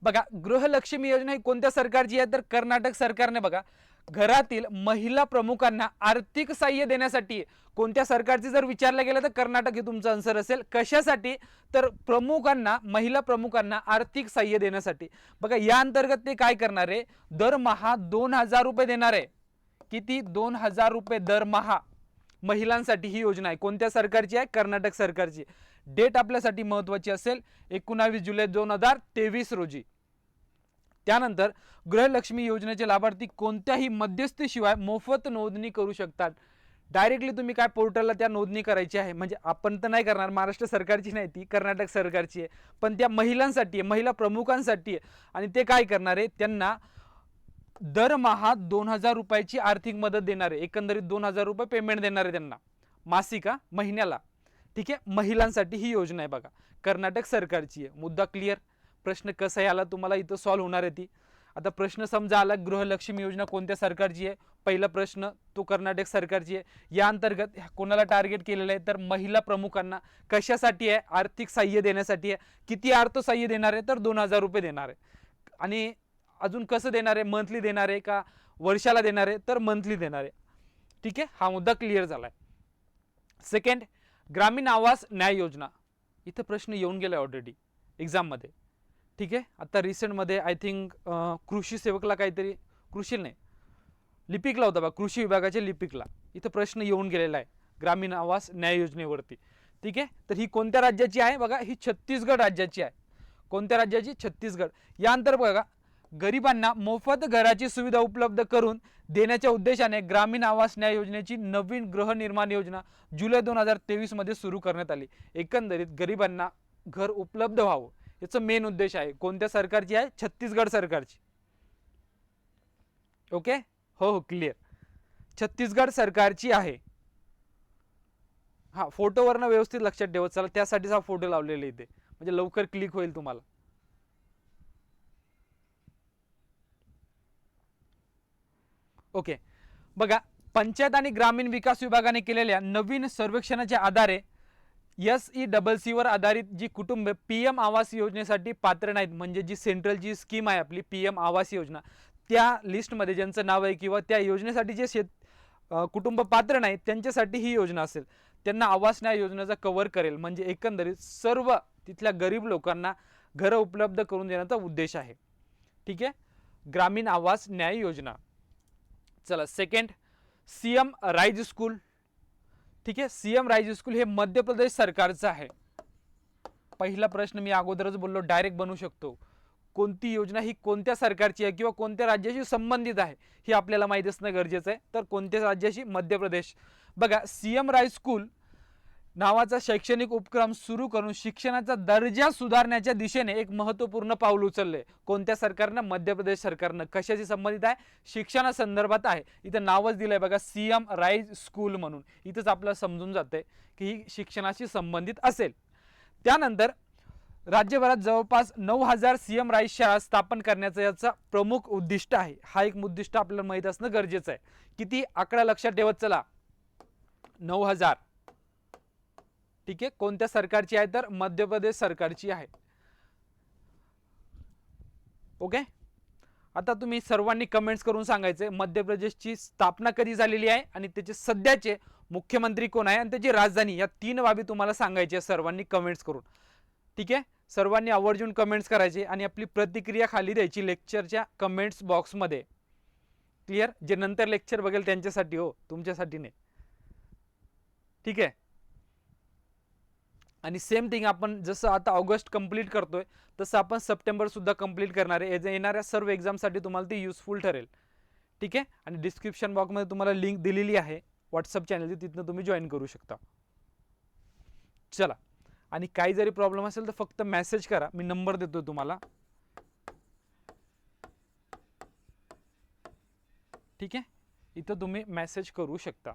Speaker 1: बघा, गृहलक्ष्मी योजना ही कोणत्या सरकारची आहे, तर कर्नाटक सरकारने बघा घरातील महिला प्रमुखांना आर्थिक सहाय्य देण्यासाठी. कोणत्या सरकारची जर विचारलं गेलं तर कर्नाटक हे तुमचं आन्सर असेल. कशासाठी, तर प्रमुखांना, महिला प्रमुखांना आर्थिक सहाय्य देण्यासाठी. बघा, या अंतर्गत ते काय करणार आहे, दरमहा 2,000 रुपये देणार आहे. किती, 2,000 रुपये दरमहा महिलांसाठी ही योजना आहे. कोणत्या सरकारची आहे, कर्नाटक सरकारची. डेट आपल्यासाठी महत्त्वाची असेल, 19 जुलै 2023 रोजी. त्यानंतर गृहलक्ष्मी योजनेचे लाभार्थी कोणत्याही मध्यस्थीशिवाय मोफत नोंदणी करू शकतात. डायरेक्टली तुम्ही काय पोर्टलला त्या नोंदणी करायची आहे. म्हणजे आपण तर नाही करणार, महाराष्ट्र सरकारची नाही ती, कर्नाटक सरकारची आहे, पण त्या महिलांसाठी आहे, महिला प्रमुखांसाठी आहे. आणि ते काय करणार आहे, त्यांना दरमहा 2000 रुपयाची आर्थिक मदत देणार आहे. एकंदरीत 2000 रुपये पेमेंट देणार आहे त्यांना मासिका महिन्याला. ठीक आहे, महिलांसाठी ही योजना आहे बघा, कर्नाटक सरकारची आहे. मुद्दा क्लिअर. प्रश्न कसा आहे आला तुम्हाला इथं सॉल्व्ह होणार आहे ती. आता प्रश्न समजा आला, गृहलक्ष्मी योजना कोणत्या सरकारची आहे, पहिला प्रश्न तो कर्नाटक सरकारची आहे. या अंतर्गत कोणाला टार्गेट केलेलं आहे, तर महिला प्रमुखांना. कशासाठी आहे, आर्थिक सहाय्य देण्यासाठी आहे. किती अर्थसहाय्य देणार आहे, तर 2000 रुपये देणार आहे. आणि अजून कसं देणार आहे, मंथली देणार आहे का वर्षाला देणार आहे, तर मंथली देणार आहे. ठीक आहे, हा मुद्दा क्लिअर झालाय. सेकंड, ग्रामीण आवास न्याय योजना. इथं प्रश्न येऊन गेलाय ऑलरेडी एक्झाममध्ये. ठीक आहे, आता रिसेंटमध्ये आय थिंक कृषी सेवकला काहीतरी, कृषी नाही लिपिकला होता बा, कृषी विभागाच्या लिपिकला इथं प्रश्न येऊन गेलेला आहे ग्रामीण आवास न्याय योजनेवरती. ठीक आहे, तर ही कोणत्या राज्याची आहे बघा, ही छत्तीसगड राज्याची आहे. कोणत्या राज्याची, छत्तीसगड. या अंतर्गत बघा, गरिबांना मोफत घराची सुविधा उपलब्ध करून देण्याच्या उद्देशाने ग्रामीण आवास न्याय योजनेची नवीन गृहनिर्माण योजना जुलै 2023 मध्ये सुरू करण्यात आली. एकंदरीत गरिबांना घर उपलब्ध व्हावं याचा मेन उद्देश आहे. कोणत्या सरकारची आहे, छत्तीसगड सरकारची. ओके, हो हो क्लिअर, छत्तीसगड सरकारची आहे. हा, फोटोवरनं व्यवस्थित लक्षात ठेवत चला, त्यासाठीच हा फोटो लावलेला इथे, म्हणजे लवकर क्लिक होईल तुम्हाला. ओके, बघा, पंचायत आणि ग्रामीण विकास विभागाने केलेल्या नवीन सर्वेक्षणाच्या आधारे SECC वर आधारित जी कुटुंब PM आवास योजनेसाठी पात्र नाहीत, म्हणजे जी सेंट्रलची स्कीम आहे आपली PM आवास योजना, त्या लिस्टमध्ये ज्यांचं नाव आहे किंवा त्या योजनेसाठी जे कुटुंब पात्र नाहीत त्यांच्यासाठी ही योजना असेल. त्यांना आवास न्याय योजनेचा कव्हर करेल. म्हणजे एकंदरीत सर्व तिथल्या गरीब लोकांना घरं उपलब्ध करून देण्याचा उद्देश आहे. ठीक आहे, ग्रामीण आवास न्याय योजना. चला, सेकंड, CM राइज स्कूल. ठीक आहे, CM राइज स्कूल हे मध्य प्रदेश सरकारचं आहे. पहिला प्रश्न मी अगोदरच बोललो, डायरेक्ट बनू शकतो. कोणती योजना ही कोणत्या सरकारची आहे किंवा कोणत्या राज्याशी संबंधित आहे हे आपल्याला माहिती असणं गरजेचं आहे. तर कोणत्या राज्याशी, मध्य प्रदेश. बघा, CM राइज स्कूल नावाचा शैक्षणिक उपक्रम सुरू करून शिक्षणाचा दर्जा सुधारण्याच्या दिशेने एक महत्त्वपूर्ण पाऊल उचलले. कोणत्या सरकारनं, मध्य प्रदेश सरकारनं. कशाशी संबंधित आहे, शिक्षणासंदर्भात आहे. इथं नावच दिलंय बघा, CM राइज स्कूल म्हणून. इथंच आपल्याला समजून जातंय की ही शिक्षणाशी संबंधित असेल. त्यानंतर राज्यभरात जवळपास 9000 CM राइज शाळा स्थापन करण्याचं याचा प्रमुख उद्दिष्ट आहे. हा एक उद्दिष्ट आपल्याला माहित असणं गरजेचं आहे. किती, आकडा लक्षात ठेवत चला, 9000. ठीक आहे, कोणत्या सरकारची आहे, तर मध्य प्रदेश सरकारची आहे. ओके, आता तुम्ही सर्वांनी कमेंट्स करून सांगायचे मध्य प्रदेशची स्थापना कधी झालेली आहे आणि त्याचे सध्याचे मुख्यमंत्री कोण आहे आणि त्याची राजधानी, या 3 बाबी तुम्हाला सांगायच्या सर्वांनी कमेंट्स करून. ठीक आहे, सर्वांनी आवर्जून कमेंट्स करायचे आणि आपली प्रतिक्रिया खाली द्यायची लेक्चरच्या कमेंट्स बॉक्समध्ये. क्लिअर, जे नंतर लेक्चर बघेल त्यांच्यासाठी, हो तुमच्यासाठी नाही. ठीक आहे, आणि सेम थिंग आपण जसं आता ऑगस्ट कंप्लीट करतोय तसं आपण सप्टेंबर सुद्धा कंप्लीट करणार आहे. येणाऱ्या सर्व एक्झामसाठी तुम्हाला ती युजफुल ठरेल. ठीक आहे, आणि डिस्क्रिप्शन बॉक्समध्ये तुम्हाला लिंक दिलेली आहे व्हॉट्सअप चॅनलची, तिथनं तुम्ही जॉईन करू शकता. चला, आणि काही जरी प्रॉब्लेम असेल तर फक्त मेसेज करा, मी नंबर देतो तुम्हाला. ठीक आहे, इथं तुम्ही मेसेज करू शकता.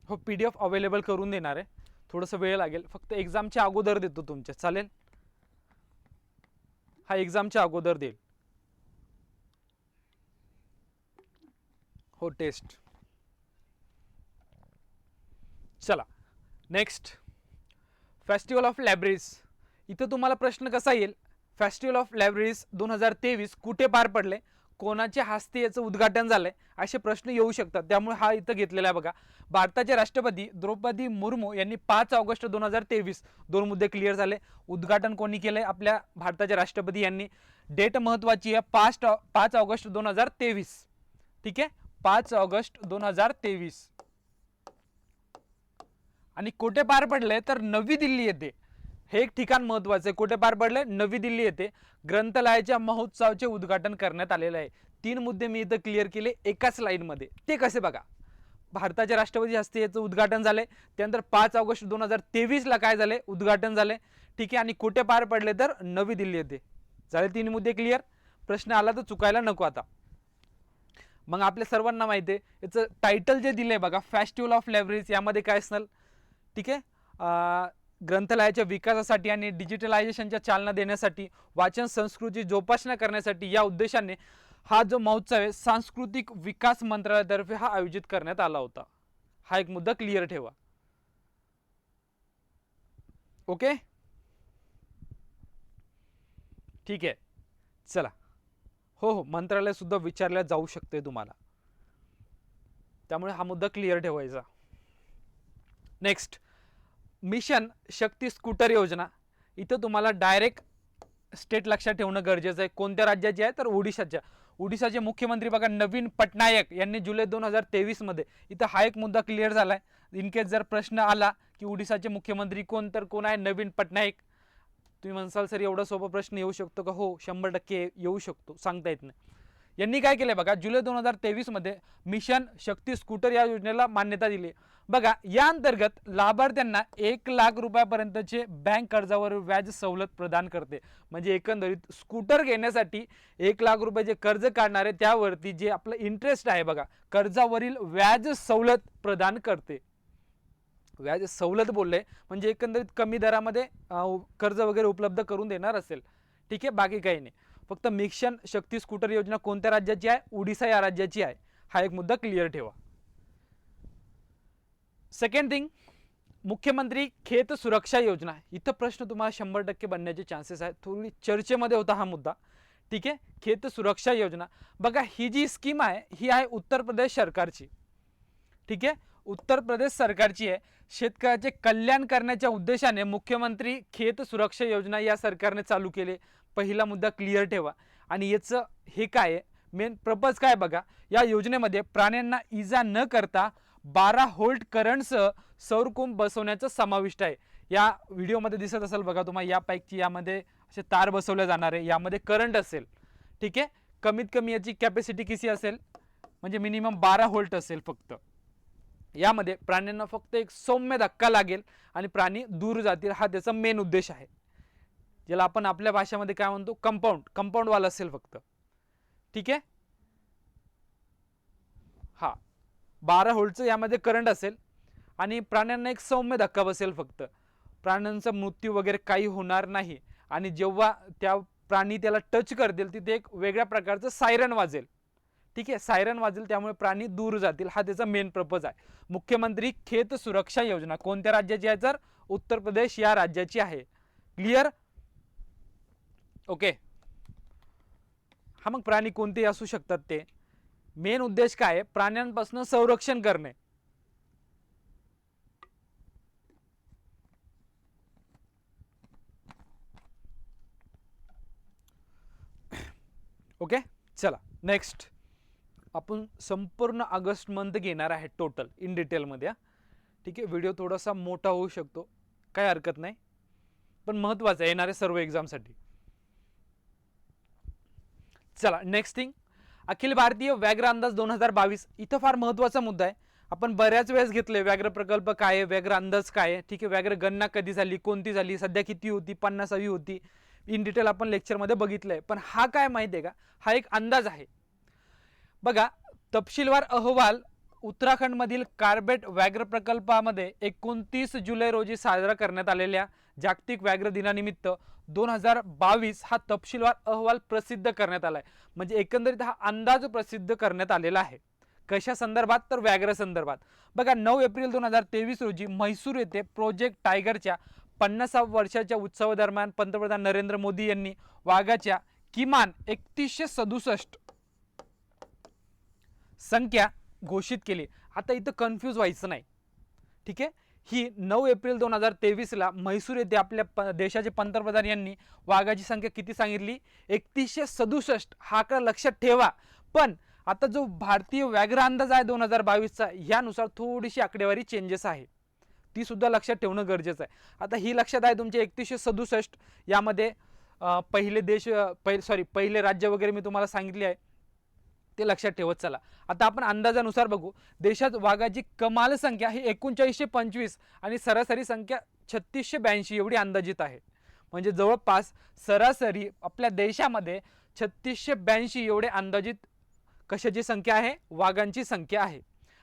Speaker 1: हो, PDF अवेलेबल करून देणार आहे, थोडंसं वेळ लागेल, फक्त एक्झामच्या अगोदर देतो तुमच्या, चालेल. हा एक्झामच्या अगोदर देईल. हो, टेस्ट. चला, नेक्स्ट, फेस्टिवल ऑफ लायब्ररीज. इथं तुम्हाला प्रश्न कसा येईल, फेस्टिवल ऑफ लायब्ररीज 2023 कुठे पार पडले, कोणाच्या हस्ते याचं उद्घाटन झालंय, असे प्रश्न येऊ शकतात. त्यामुळे हा इथं घेतलेला आहे बघा. भारताचे राष्ट्रपती द्रौपदी मुर्मू यांनी 5 ऑगस्ट 2023, 2 मुद्दे क्लिअर झाले. उद्घाटन कोणी केलंय, आपल्या भारताचे राष्ट्रपती यांनी. डेट महत्वाची आहे, 5 ऑगस्ट 2023. ठीक आहे, 5 ऑगस्ट 2023. आणि कुठे पार पडले, तर नवी दिल्ली येथे. हे एक ठिकाण महत्वाचं आहे. कुठे पार पडले, नवी दिल्ली येथे ग्रंथालयाच्या महोत्सवाचे उद्घाटन करण्यात आलेलं आहे. 3 मुद्दे मी इथं क्लिअर केले एकाच लाईनमध्ये. ते कसे बघा, भारताच्या राष्ट्रपती हस्ते याचं उद्घाटन झाले, त्यानंतर 5 ऑगस्ट 2023ला काय झाले, उद्घाटन झाले. ठीक आहे, आणि कुठे पार पडले तर नवी दिल्ली येथे झाले. 3 मुद्दे क्लिअर. प्रश्न आला तर चुकायला नको. आता मग आपल्या सर्वांना माहिती आहे याचं टायटल जे दिलंय बघा, फेस्टिवल ऑफ लायब्ररीज, यामध्ये काय असणार. ठीक आहे, ग्रंथालयाच्या विकासासाठी आणि डिजिटलायझेशनच्या चालना देण्यासाठी, वाचन संस्कृती जोपासना करण्यासाठी या उद्देशाने हा जो महोत्सव आहे सांस्कृतिक विकास मंत्रालयातर्फे हा आयोजित करण्यात आला होता. हा एक मुद्दा क्लिअर ठेवा. ओके, ठीक आहे. चला, हो, मंत्रालय सुद्धा विचारल्या जाऊ शकते तुम्हाला, त्यामुळे हा मुद्दा क्लिअर ठेवायचा. नेक्स्ट, मिशन शक्ती स्कूटर योजना. इथं तुम्हाला डायरेक्ट स्टेट लक्षात ठेवणं गरजेचं आहे. कोणत्या राज्याची आहे तर ओडिशाच्या. ओडिशाचे मुख्यमंत्री बघा नवीन पटनायक यांनी जुलै 2023 मध्ये, इथं हा एक मुद्दा क्लिअर झालाय. इन केस जर प्रश्न आला की ओडिशाचे मुख्यमंत्री कोण, तर कोण आहे, नवीन पटनायक. तुम्ही म्हणसाल सर एवढा सोपा प्रश्न येऊ शकतो का? हो, 100% येऊ शकतो, सांगता येत नाही. यांनी काय केलंय बघा, जुलै 2023 मध्ये मिशन शक्ती स्कूटर या योजनेला मान्यता दिली. बघा, या अंतर्गत लाभार्थ्यांना 1 लाख रुपयापर्यंतचे बँक कर्जावर व्याज सवलत प्रदान करते. म्हणजे एकंदरीत स्कूटर घेण्यासाठी 1 लाख रुपये जे कर्ज काढणारे त्यावरती जे आपलं इंटरेस्ट आहे बघा, कर्जावरील व्याज सवलत प्रदान करते. व्याज सवलत बोलले म्हणजे एकंदरीत कमी दरामध्ये कर्ज वगैरे उपलब्ध करून देणार असेल. ठीक आहे, बाकी काही नाही. फक्त मिशन शक्ती स्कूटर योजना कोणत्या राज्याची आहे? ओडिशा या राज्याची आहे. हा एक मुद्दा क्लिअर ठेवा. सेकंड थिंग, मुख्यमंत्री खेत सुरक्षा योजना. इथं प्रश्न तुम्हाला 100% बनण्याचे चान्सेस आहेत. थोडी चर्चेमध्ये होता हा मुद्दा. ठीक आहे, खेत सुरक्षा योजना. बघा, ही जी स्कीम आहे ही आहे उत्तर प्रदेश सरकारची. ठीक आहे, उत्तर प्रदेश सरकारची आहे. शेतकऱ्याचे कल्याण करण्याच्या उद्देशाने मुख्यमंत्री खेत सुरक्षा योजना या सरकारने चालू केले. पहिला मुद्दा क्लिअर ठेवा. आणि याचं हे काय आहे, मेन पर्पज काय बघा, या योजनेमध्ये प्राण्यांना इजा न करता 12 व्होल्ट करंटसह सौरकुंभ बसवण्याचा समाविष्ट आहे. या व्हिडिओमध्ये दिसत असेल बघा तुम्हाला, यापैकी यामध्ये असे तार बसवले जाणार आहे, यामध्ये करंट असेल. ठीक आहे, कमीत कमी याची कॅपॅसिटी किती असेल, म्हणजे मिनिमम 12 व्होल्ट असेल फक्त. यामध्ये प्राण्यांना फक्त एक सौम्य धक्का लागेल आणि प्राणी दूर जातील, हा त्याचा मेन उद्देश आहे. ज्याला आपण आपल्या भाषेमध्ये काय म्हणतो, कंपाऊंड वाला असेल फक्त. ठीक आहे, हा 12 व्होल्टचं यामध्ये करंट असेल आणि प्राण्यांना एक सौम्य धक्का बसेल फक्त. प्राण्यांचा मृत्यू वगैरे काही होणार नाही. आणि जेव्हा त्या प्राणी त्याला टच करतील तिथे एक वेगळ्या प्रकारचं सायरन वाजेल. ठीक आहे, सायरन वाजेल, त्यामुळे प्राणी दूर जातील, हा त्याचा मेन पर्पज आहे. मुख्यमंत्री खेत सुरक्षा योजना कोणत्या राज्याची आहे तर उत्तर प्रदेश या राज्याची आहे. क्लिअर? ओके. हा, मग प्राणी कोणतेही असू शकतात. ते मेन उद्देश काय आहे, प्राण्यांपासून संरक्षण करणे. ओके, चला नेक्स्ट. आपण संपूर्ण ऑगस्ट मंथ घेणार आहे टोटल इन डिटेलमध्ये. ठीक आहे, व्हिडिओ थोडासा मोठा होऊ शकतो, काही हरकत नाही, पण महत्त्वाचं आहे येणाऱ्या सर्व एक्झामसाठी. चला नेक्स्ट थिंग, अखिल भारतीय व्याघ्र अंदाज 2022. इथं फार महत्त्वाचा मुद्दा आहे. आपण बऱ्याच वेळेस घेतले व्याघ्र प्रकल्प काय आहे, व्याघ्र अंदाज काय आहे. ठीक आहे, व्याघ्र गणना कधी झाली, कोणती झाली, सध्या किती होती, 50वी होती, इन डिटेल आपण लेक्चरमध्ये बघितलंय. पण हा काय माहिती आहे का, हा एक अंदाज आहे. बघा, तपशीलवार अहवाल उत्तराखंडमधील कार्बेट व्याघ्र प्रकल्पामध्ये 29 जुलै रोजी साजरा करण्यात आलेल्या जागतिक व्याघ्र दिनानिमित्त 2022 हा तपशीलवार अहवाल प्रसिद्ध करण्यात आलाय. म्हणजे एकंदरीत हा अंदाज प्रसिद्ध करण्यात आलेला आहे. कशा संदर्भात तर व्याघ्र संदर्भात. बघा, 9 एप्रिल 2023 रोजी म्हैसूर येथे प्रोजेक्ट टायगरच्या 50व्या वर्षाच्या उत्सवादरम्यान पंतप्रधान नरेंद्र मोदी यांनी वाघाच्या किमान 3167 संख्या घोषित केली. आता इथं कन्फ्यूज व्हायचं नाही. ठीक आहे, ही 9 एप्रिल 2023ला म्हैसूर येथे आपल्या देशाचे पंतप्रधान यांनी वाघाची संख्या किती सांगितली, 3167. हा आकडा लक्षात ठेवा. पण आता जो भारतीय व्याघ्र अंदाज आहे 2022चा, यानुसार थोडीशी आकडेवारी चेंजेस आहे, ती सुद्धा लक्षात ठेवणं गरजेचं आहे. आता ही लक्षात आहे तुमचे 3167. यामध्ये पहिले राज्य वगैरे मी तुम्हाला सांगितले आहे. ते लक्षात ठेवत चला. आता आपण अंदाजानुसार बघू. देशात वाघाची कमाल संख्या ही 3925 आणि सरासरी संख्या 3682 एवढी अंदाजित आहे. म्हणजे जवळपास सरासरी आपल्या देशामध्ये 3682 एवढे अंदाजित कशाची संख्या आहे, वाघांची संख्या आहे.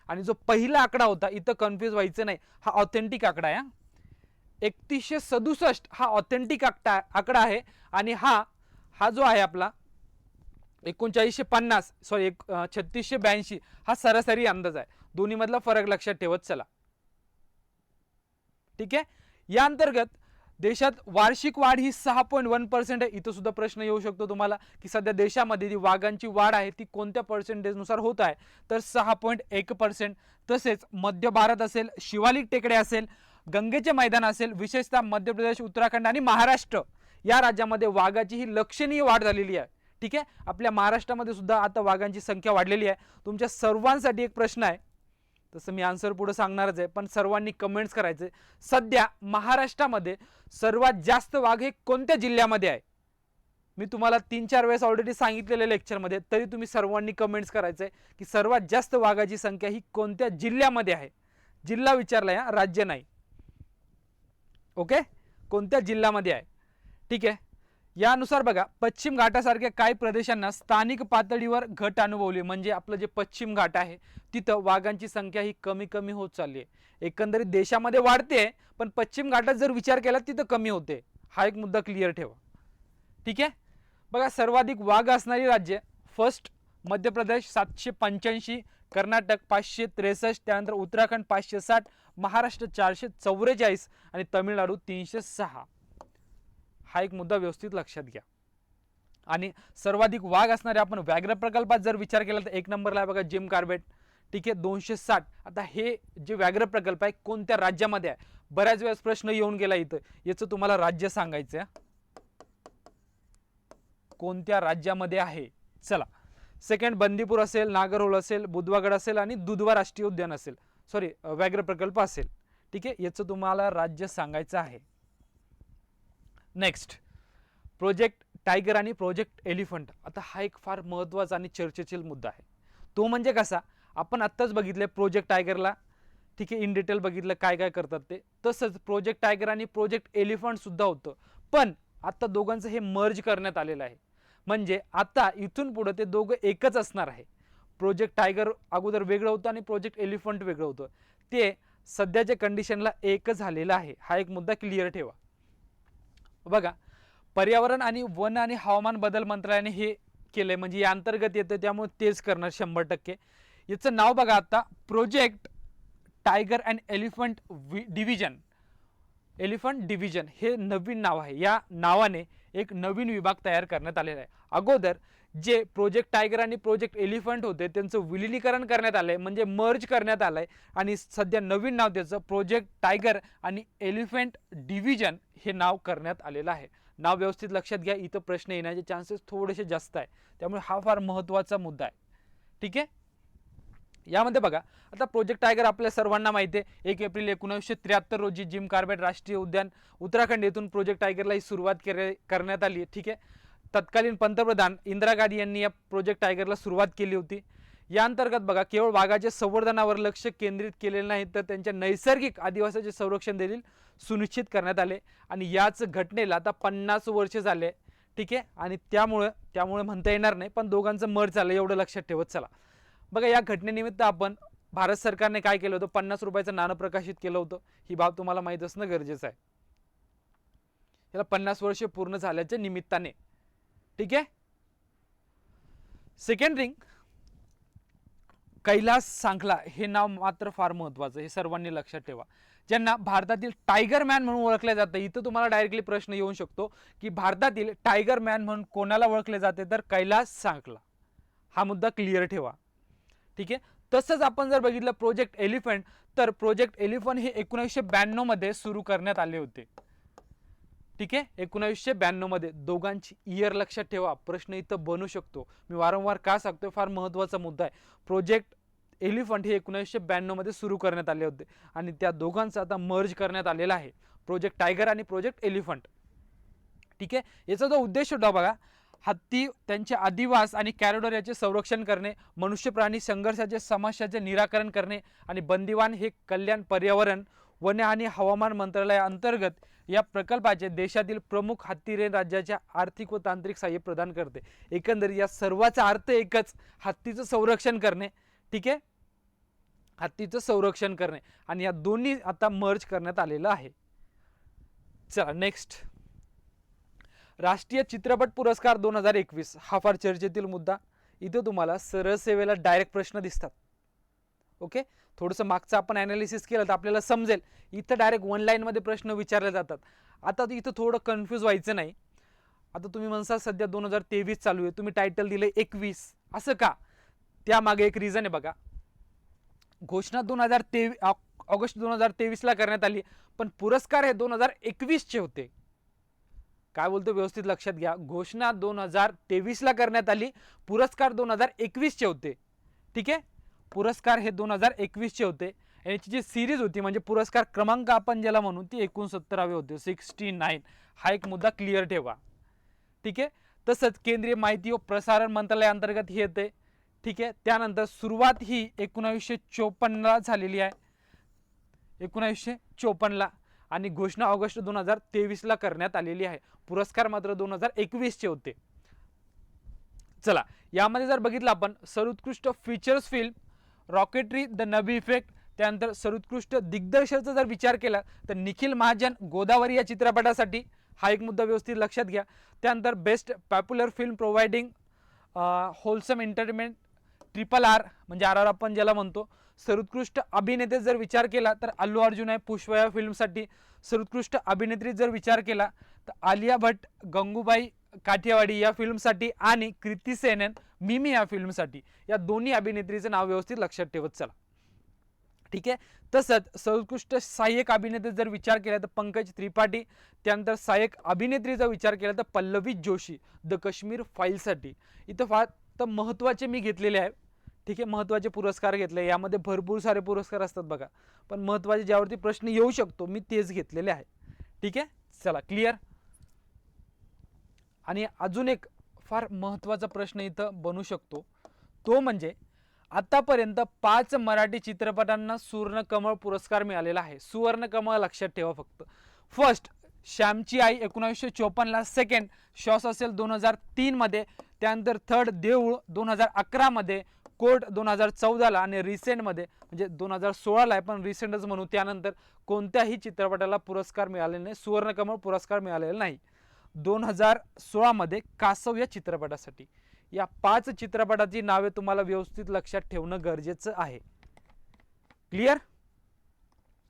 Speaker 1: आणि जो पहिला आकडा होता, इथं कन्फ्यूज व्हायचं नाही, हा ऑथेंटिक आकडा आहे. 3167 हा ऑथेंटिक आकडा आहे आणि हा जो आहे आपला 3950 सॉरी 3682 हा सरासरी अंदाज आहे. दोन्ही मधला फरक लक्षात ठेवत चला. ठीक आहे. या अंतर्गत देशात वार्षिक वाढ ही 6.1% आहे. इथं सुद्धा प्रश्न येऊ शकतो तुम्हाला की सध्या देशामध्ये जी वाघांची वाढ आहे ती कोणत्या पर्सेंटेज नुसार होत आहे, तर 6.1%. तसेच मध्य भारत असेल, शिवालिक टेकडे असेल, गंगेचे मैदान असेल, विशेषतः मध्य प्रदेश, उत्तराखंड आणि महाराष्ट्र या राज्यामध्ये वाघाची ही लक्षणीय वाढ झालेली आहे. ठीक आहे. आपल्या महाराष्ट्रामध्ये सुद्धा आता वाघांची संख्या वाढलेली आहे. तुमच्या सर्वांसाठी एक प्रश्न आहे, तसं मी आन्सर पुढे सांगणारच आहे, पण सर्वांनी कमेंट्स करायचे. सध्या महाराष्ट्रामध्ये सर्वात जास्त वाघ हे कोणत्या जिल्ह्यामध्ये आहे? मी तुम्हाला 3-4 वेळेस ऑलरेडी सांगितलेल्या लेक्चरमध्ये, तरी तुम्ही सर्वांनी कमेंट्स करायचे की सर्वात जास्त वाघाची संख्या ही कोणत्या जिल्ह्यामध्ये आहे. जिल्हा विचारलाय, राज्य नाही. ओके, कोणत्या जिल्ह्यामध्ये आहे. ठीक आहे. यानुसार बघा, पश्चिम घाटासारख्या काही प्रदेशांना स्थानिक पातळीवर घट अनुभवली. म्हणजे आपलं जे पश्चिम घाट आहे तिथं वाघांची संख्या ही कमी कमी होत चालली आहे. एकंदरीत देशामध्ये वाढते, पण पश्चिम घाटात जर विचार केला तिथं कमी होते. हा एक मुद्दा क्लिअर ठेवा. ठीक आहे. बघा, सर्वाधिक वाघ असणारी राज्य, फर्स्ट मध्य प्रदेश 785, कर्नाटक 563, त्यानंतर उत्तराखंड 560, महाराष्ट्र 444 आणि तमिळनाडू 306. हा एक मुद्दा व्यवस्थित लक्षात घ्या. आणि सर्वाधिक वाघ असणारे आपण व्याघ्र प्रकल्पात जर विचार केला तर एक नंबरला आहे बघा जिम कार्बेट. ठीक आहे, 260. आता हे जे व्याघ्र प्रकल्प आहे कोणत्या राज्यामध्ये आहे? बऱ्याच वेळेस प्रश्न येऊन गेला इथं, याचं तुम्हाला राज्य सांगायचं आहे, कोणत्या राज्यामध्ये आहे. चला, सेकंड बंदीपूर असेल, नागरहोळ असेल, बुधवागड असेल आणि दुधवा राष्ट्रीय उद्यान असेल, सॉरी व्याघ्र प्रकल्प असेल. ठीक आहे, याचं तुम्हाला राज्य सांगायचं आहे. नेक्स्ट, प्रोजेक्ट टायगर आणि प्रोजेक्ट एलिफंट. आता हा एक फार महत्त्वाचा आणि चर्चेतील मुद्दा आहे. तो म्हणजे कसा, आपण आत्ताच बघितले प्रोजेक्ट टायगरला, ठीक आहे, इन डिटेल बघितलं काय काय करतात ते. तसंच प्रोजेक्ट टायगर आणि प्रोजेक्ट एलिफंट सुद्धा होतं, पण आता दोघांचं हे मर्ज करण्यात आलेलं आहे. म्हणजे आता इथून पुढे ते दोघं एकच असणार आहे. प्रोजेक्ट टायगर अगोदर वेगळं होतं आणि प्रोजेक्ट एलिफंट वेगळं होतं. ते सध्याच्या कंडिशनला एक झालेलं आहे. हा एक मुद्दा क्लिअर ठेवा. बघा, पर्यावरण आणि वन आणि हवामान बदल मंत्रालयाने हे केलंय, म्हणजे या अंतर्गत येतं, त्यामुळे तेच करणार 100%. याचं नाव बघा आता, project tiger and elephant division. Elephant division हे नवीन नाव आहे. या नावाने एक नवीन विभाग तयार करण्यात आलेला आहे. अगोदर जे प्रोजेक्ट टायगर आणि प्रोजेक्ट एलिफंट होते त्यांचं विलिनीकरण करण्यात आलंय, म्हणजे मर्ज करण्यात आलंय, आणि सध्या नवीन नाव त्याचं प्रोजेक्ट टायगर आणि एलिफंट डिव्हिजन हे नाव करण्यात आलेलं आहे. नाव व्यवस्थित लक्षात घ्या, इथं प्रश्न येण्याचे चान्सेस थोडेसे जास्त आहे, त्यामुळे हा फार महत्त्वाचा मुद्दा आहे. ठीक आहे. यामध्ये बघा, आता प्रोजेक्ट टायगर आपल्या सर्वांना माहिती आहे, 1 एप्रिल 1973 रोजी जिम कार्बेट राष्ट्रीय उद्यान उत्तराखंड येथून प्रोजेक्ट टायगरला ही सुरुवात करण्यात आली. ठीक आहे. तत्कालीन पंतप्रधान इंदिरा गांधी यांनी या प्रोजेक्ट टायगरला सुरुवात केली होती. या अंतर्गत बघा, केवळ वाघाच्या संवर्धनावर लक्ष केंद्रित केलेले नाही, तर त्यांच्या नैसर्गिक अधिवासाचे संरक्षण देखील सुनिश्चित करण्यात आले. आणि याच घटनेला आता 50 वर्ष झाले. ठीक आहे. आणि त्यामुळे म्हणता येणार नाही, पण दोघांचं मर्ज झालं एवढं लक्षात ठेवत चला. बघा, या घटनेनिमित्त आपण भारत सरकारने काय केलं होतं, 50 रुपयाचं नाणं प्रकाशित केलं होतं. ही बाब तुम्हाला माहित असणं गरजेचं आहे. याला 50 वर्ष पूर्ण झाल्याच्या निमित्ताने. ठीक आहे. सेकंड थिंग, कैलास सांखला हे नाव मात्र फार महत्त्वाचं, हे सर्वांनी लक्षात ठेवा. ज्यांना भारतातील टायगर मॅन म्हणून ओळखले जाते. इथं तुम्हाला डायरेक्टली प्रश्न येऊ शकतो की भारतातील टायगर मॅन म्हणून कोणाला ओळखले जाते, तर कैलास सांखला. हा मुद्दा क्लिअर ठेवा. ठीक आहे. तसंच आपण जर बघितलं प्रोजेक्ट एलिफंट, तर प्रोजेक्ट एलिफंट हे 1992 मध्ये सुरू करण्यात आले होते. ठीक आहे, 1992 मध्ये. दोघांची इयर लक्षात ठेवा, प्रश्न इथं बनू शकतो. मी वारंवार का सांगतोय, फार महत्त्वाचा मुद्दा आहे. प्रोजेक्ट एलिफंट हे 1992 मध्ये सुरू करण्यात आले होते आणि त्या दोघांचा आता मर्ज करण्यात आलेला आहे, प्रोजेक्ट टायगर आणि प्रोजेक्ट एलिफंट. ठीक आहे. याचा जो उद्देश होता बघा, हत्ती, त्यांचे अधिवास आणि कॉरिडॉर याचे संरक्षण करणे, मनुष्य प्राणी संघर्षाचे समस्याचे निराकरण करणे आणि बंदिवान हे कल्याण, पर्यावरण, वन आणि हवामान मंत्रालयाअंतर्गत या प्रकल्पाचे देशातील प्रमुख हत्तीरेन राज्याच्या आर्थिक व तांत्रिक सहाय्य प्रदान करते. एकंदरीत या सर्वाचा अर्थ एकच, हत्तीचं संरक्षण करणे. ठीक आहे, हत्तीचं संरक्षण करणे आणि या दोन्ही आता मर्ज करण्यात आलेलं आहे. चला नेक्स्ट, राष्ट्रीय चित्रपट पुरस्कार 2021 हा फार चर्चेतील मुद्दा. इथं तुम्हाला सरळ सेवेला डायरेक्ट प्रश्न दिसतात. ओके, थोडंसं मागचं आपण ॲनालिसिस केलं तर आपल्याला समजेल. इथं डायरेक्ट वन लाईनमध्ये प्रश्न विचारले जातात. आता इथं थोडं कन्फ्यूज व्हायचं नाही. आता तुम्ही म्हणसा सध्या 2023 चालू आहे, तुम्ही टायटल दिले 21, असं का? त्यामागे एक रिझन आहे बघा. घोषणा 2023 ऑगस्ट 2023 ला करण्यात आली, पण पुरस्कार हे 2021 चे होते. काय बोलतो व्यवस्थित लक्षात घ्या. घोषणा 2023 ला करण्यात आली, पुरस्कार 2021 चे होते. ठीक आहे, पुरस्कार हे 2021 चे होते. याची जी सिरीज होती म्हणजे पुरस्कार क्रमांक आपण ज्याला म्हणू ती 69वे होते, 69. हा एक मुद्दा क्लिअर ठेवा. ठीक आहे, तसंच केंद्रीय माहिती व प्रसारण मंत्रालयाअंतर्गत हे येते. ठीक आहे, त्यानंतर सुरुवात ही 1954 ला झालेली आहे, 1954 ला, आणि घोषणा ऑगस्ट 2023 ला करण्यात आलेली आहे. पुरस्कार मात्र 2021 चे होते. चला, यामध्ये जर बघितलं आपण सर्वोत्कृष्ट features film rocketry the Nabi effect, त्यानंतर सर्वोत्कृष्ट दिग्दर्शकाचा जर विचार केला तर निखिल महाजन गोदावरी या चित्रपटासाठी, हा एक मुद्दा व्यवस्थित लक्षात घ्या. त्यानंतर best popular film providing wholesome entertainment RRR म्हणजे RR आपण ज्याला म्हणतो. सर्वोत्कृष्ट अभिनेते जर विचार केला तर अल्लू अर्जुन आहे पुष्पा या फिल्मसाठी. सर्वोत्कृष्ट अभिनेत्री जर विचार केला तर आलिया भट्ट गंगूबाई काठियावाडी या फिल्मसाठी आणि कृती सेनन मिमी या फिल्मसाठी. या दोन्ही अभिनेत्रीचं नाव व्यवस्थित लक्षात ठेवत चला. ठीक आहे, तसंच सर्वोत्कृष्ट सहाय्यक अभिनेते जर विचार केला तर पंकज त्रिपाठी. त्यानंतर सहाय्यक अभिनेत्रीचा विचार केला तर पल्लवी जोशी द काश्मीर फाईलसाठी. इथं फार महत्त्वाचे मी घेतलेले आहे. ठीक आहे, महत्त्वाचे पुरस्कार घेतले. यामध्ये भरपूर सारे पुरस्कार असतात बघा, पण महत्त्वाचे ज्यावरती प्रश्न येऊ शकतो मी तेच घेतलेले आहे. ठीक आहे, चला क्लिअर. आणि अजून एक फार महत्त्वाचा प्रश्न इथं बनू शकतो, तो म्हणजे आतापर्यंत 5 मराठी चित्रपटांना सुवर्ण कमळ पुरस्कार मिळालेला आहे. सुवर्ण कमळ लक्षात ठेवा फक्त. फर्स्ट श्यामची आई 1954 ला, सेकंड शॉस असेल 2003 मध्ये, त्यानंतर थर्ड देऊळ 2011 मध्ये, कोर्ट 2014 ला आणि रिसेंटमध्ये म्हणजे 2016 ला आहे पण रिसेंटच म्हणू, त्यानंतर कोणत्याही चित्रपटाला पुरस्कार मिळालेला नाही, सुवर्ण कमळ पुरस्कार मिळालेला नाही. 2016 मध्ये कासव या चित्रपटासाठी. या 5 चित्रपटाची नावे तुम्हाला व्यवस्थित लक्षात ठेवणं गरजेचं आहे. क्लिअर.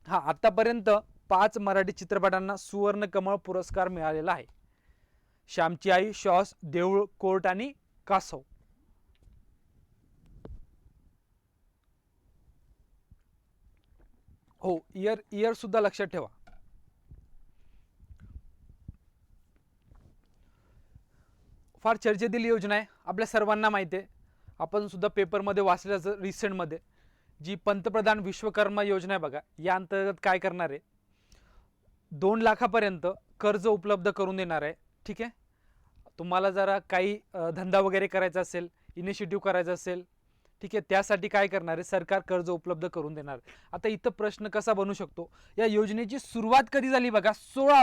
Speaker 1: हा, आतापर्यंत 5 मराठी चित्रपटांना सुवर्ण कमळ पुरस्कार मिळालेला आहे. श्यामची आई, शॉस, देऊळ, कोर्ट आणि कासव. हो, इयर सुद्धा लक्षात ठेवा. फार चर्चेतील योजना आहे, आपल्या सर्वांना माहिती आहे, आपण सुद्धा पेपरमध्ये वाचल्याचं रिसेंटमध्ये. जी पंतप्रधान विश्वकर्मा योजना आहे बघा, या अंतर्गत काय करणार आहे, 2 लाखापर्यंत कर्ज उपलब्ध करून देणार आहे. ठीक आहे, तुम्हाला जरा काही धंदा वगैरे करायचा असेल, इनिशिएटिव्ह करायचा असेल, ठीक आहे, त्यासाठी काय करणार आहे, सरकार कर्ज उपलब्ध करून देणार. आता इथं प्रश्न कसा बनू शकतो, या योजनेची सुरुवात कधी झाली बघा, 16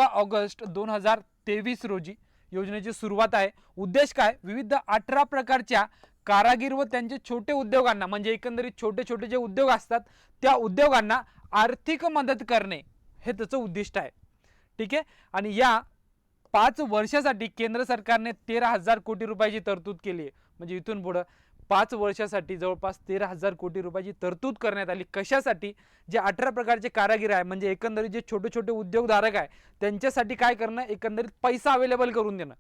Speaker 1: ऑगस्ट 2023 रोजी योजनेची सुरुवात आहे. उद्देश काय, विविध 18 प्रकारच्या कारागीर व त्यांचे छोटे उद्योगांना, म्हणजे एकंदरीत छोटे छोटे जे उद्योग असतात त्या उद्योगांना आर्थिक मदत करणे हे त्याचं उद्दिष्ट आहे. ठीक आहे, आणि या 5 वर्षासाठी केंद्र सरकारने 13,000 कोटी रुपयाची तरतूद केली आहे. म्हणजे इथून पुढे 5 वर्षासाठी जवळपास 13,000 कोटी रुपयाची तरतूद करण्यात आली. कशासाठी, जे 18 प्रकारचे कारागीर आहे म्हणजे एकंदरीत जे छोटे छोटे उद्योगधारक आहे त्यांच्यासाठी काय करणं, एकंदरीत पैसा अवेलेबल करून देणं,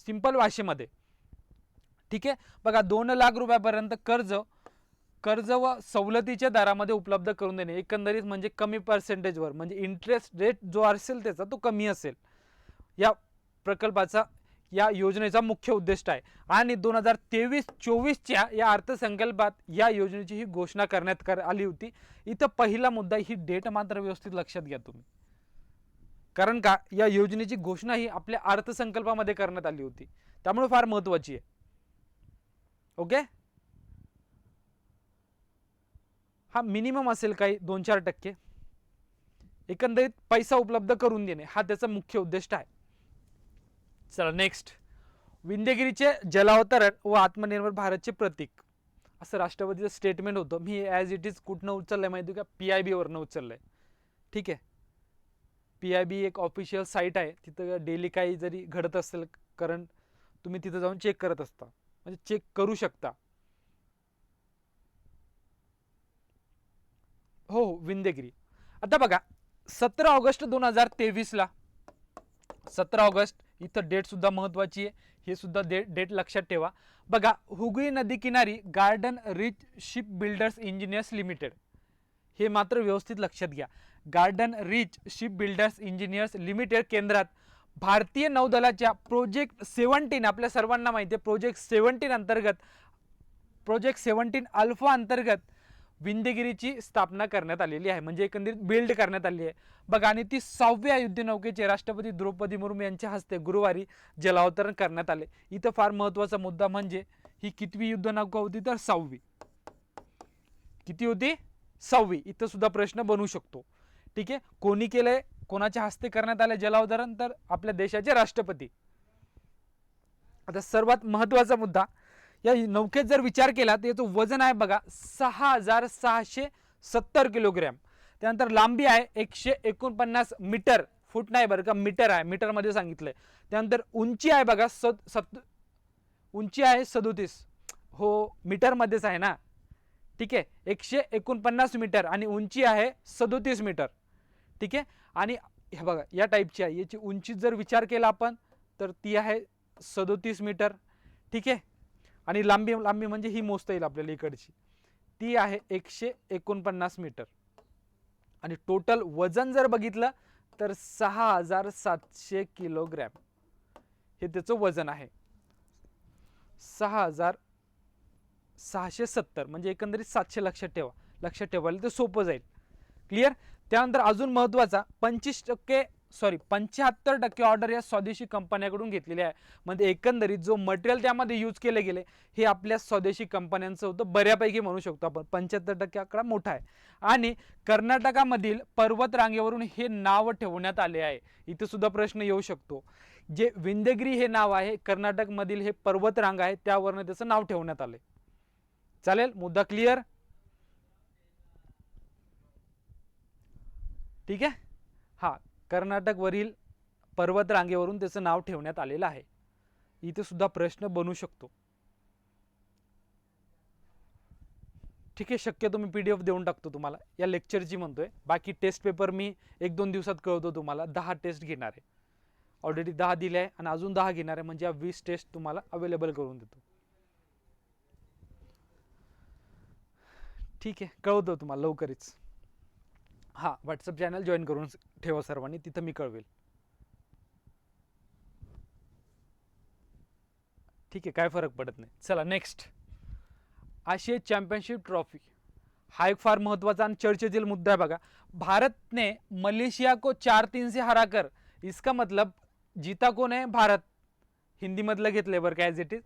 Speaker 1: सिंपल भाषेमध्ये. ठीक आहे, बघा 2 लाख रुपयापर्यंत कर्ज व सवलतीच्या दरामध्ये उपलब्ध करून देणे. एकंदरीत म्हणजे कमी पर्सेंटेजवर, म्हणजे इंटरेस्ट रेट जो असेल त्याचा तो कमी असेल. या प्रकल्पाचा, या योजनेचा मुख्य उद्दिष्ट आहे. आणि 2023-24च्या या अर्थसंकल्पात या योजनेची ही घोषणा करण्यात आली होती. इथं पहिला मुद्दा, ही डेट मात्र व्यवस्थित लक्षात घ्या तुम्ही. कारण का या योजनेची घोषणा ही आपल्या अर्थसंकल्पामध्ये करण्यात आली होती, त्यामुळे फार महत्वाची आहे. ओके, हा मिनिमम असेल काही 2-4%. एकंदरीत पैसा उपलब्ध करून देणे हा त्याचा मुख्य उद्देश आहे. चला नेक्स्ट, विंध्यगिरीचे जलावतरण व आत्मनिर्भर भारतचे प्रतीक असं राष्ट्रपतीचं स्टेटमेंट होतं. मी ॲज इट इज कुठनं उचललंय माहिती का, PIB वरनं उचललंय. ठीक आहे, PIB एक ऑफिशियल साईट आहे, तिथं डेली काही जरी घडत असेल करंट, तुम्ही तिथं जाऊन चेक करत असता, म्हणजे चेक करू शकता. हो हो, विंध्यगिरी. आता बघा 17 ऑगस्ट 2023 ला, 17 ऑगस्ट इथं डेट सुद्धा महत्वाची आहे, हे सुद्धा डेट लक्षात ठेवा. बघा, हुगळी नदी किनारी garden rich ship builders engineers limited, हे मात्र व्यवस्थित लक्षात घ्या. Garden rich ship builders engineers limited केंद्रात भारतीय नौदलाच्या प्रोजेक्ट 17, आपल्या सर्वांना माहिती आहे प्रोजेक्ट 17 अंतर्गत, प्रोजेक्ट 17 अल्फा अंतर्गत विंध्यगिरीची स्थापना करण्यात आलेली आहे, म्हणजे एकंदरीत बिल्ड करण्यात आली आहे. बघा, आणि ती 6व्या युद्धनौकेचे राष्ट्रपती द्रौपदी मुर्मू यांच्या हस्ते गुरुवारी जलावतरण करण्यात आले. इथं फार महत्वाचा मुद्दा म्हणजे ही कितवी युद्धनौका होती, तर 6वी. किती होती, 6वी. इथं सुद्धा प्रश्न बनू शकतो. ठीक आहे, कोणी केलंय, कोणाच्या हस्ते करण्यात आले जलावतरण, तर आपल्या देशाचे राष्ट्रपती. आता सर्वात महत्वाचा मुद्दा, या नौकेत जर विचार केला तर याचं वजन आहे बघा 6670 किलोग्रॅम. त्यानंतर लांबी आहे 149 मीटर, फूट नाही बरं का, मीटर आहे, मीटर मध्ये सांगितलंय. त्यानंतर उंची आहे बघा उंची आहे 37, हो मीटर मध्येच आहे ना. ठीक आहे, 149 मीटर आणि उंची आहे 37 मीटर. ठीक आहे, आणि हे बघा या टाईपची आहे, याची उंची जर विचार केला आपण तर ती आहे 37 मीटर. ठीक आहे, आणि लांबी म्हणजे ही मोजता येईल आपल्याला इकडची, ती आहे 149 मीटर. आणि टोटल वजन जर बघितलं तर 6700 किलोग्रॅम हे त्याचं वजन आहे. 6670 म्हणजे एकंदरीत 700 लक्षात ठेवा, लक्षात ठेवायला ते सोपं जाईल. क्लिअर. त्यानंतर अजून महत्वाचा 75% ऑर्डर या स्वदेशी कंपन्यांकडून घेतलेली आहे, म्हणजे एकंदरीत जो मटेरियल त्यामध्ये यूज केले गेले हे आपल्या स्वदेशी कंपन्यांचं होतं बऱ्यापैकी म्हणू शकतो आपण. 75% आकडा मोठा आहे. आणि कर्नाटकामधील पर्वत रांगेवरून हे नाव ठेवण्यात आले आहे. इथे सुद्धा प्रश्न येऊ शकतो, जे विंध्यगिरी हे नाव आहे, कर्नाटकमधील हे पर्वत रांग आहे त्यावरून त्याचं नाव ठेवण्यात आले. चालेल, मुद्दा क्लिअर. ठीक आहे, हा कर्नाटक वरील पर्वत रांगेवरून त्याचं नाव ठेवण्यात आलेलं आहे. इथे सुद्धा प्रश्न बनू शकतो. ठीक आहे, शक्यतो मी PDF देऊन टाकतो तुम्हाला, या लेक्चरची म्हणतोय. बाकी टेस्ट पेपर मी 1-2 दिवसात कळवतो तुम्हाला. 10 टेस्ट घेणार आहे, ऑलरेडी 10 दिले आहे आणि अजून 10 घेणार आहे, म्हणजे 20 टेस्ट तुम्हाला अवेलेबल करून देतो. ठीक आहे, कळवतो तुम्हाला लवकरच. हा, व्हॉट्सअप चॅनल जॉईन करून ठेवा सर्वांनी, तिथं मी कळवेल. ठीक आहे, काय फरक पडत नाही. चला नेक्स्ट, आशिया चॅम्पियनशिप ट्रॉफी. हा एक फार महत्वाचा आणि चर्चेतील मुद्दा आहे. बघा, भारत ने मलेशिया को 4-3 से हरा कर, इसका मतलब जीता कोण आहे, भारत. हिंदी मधलं घेतलंय बरं का, ॲज इट इज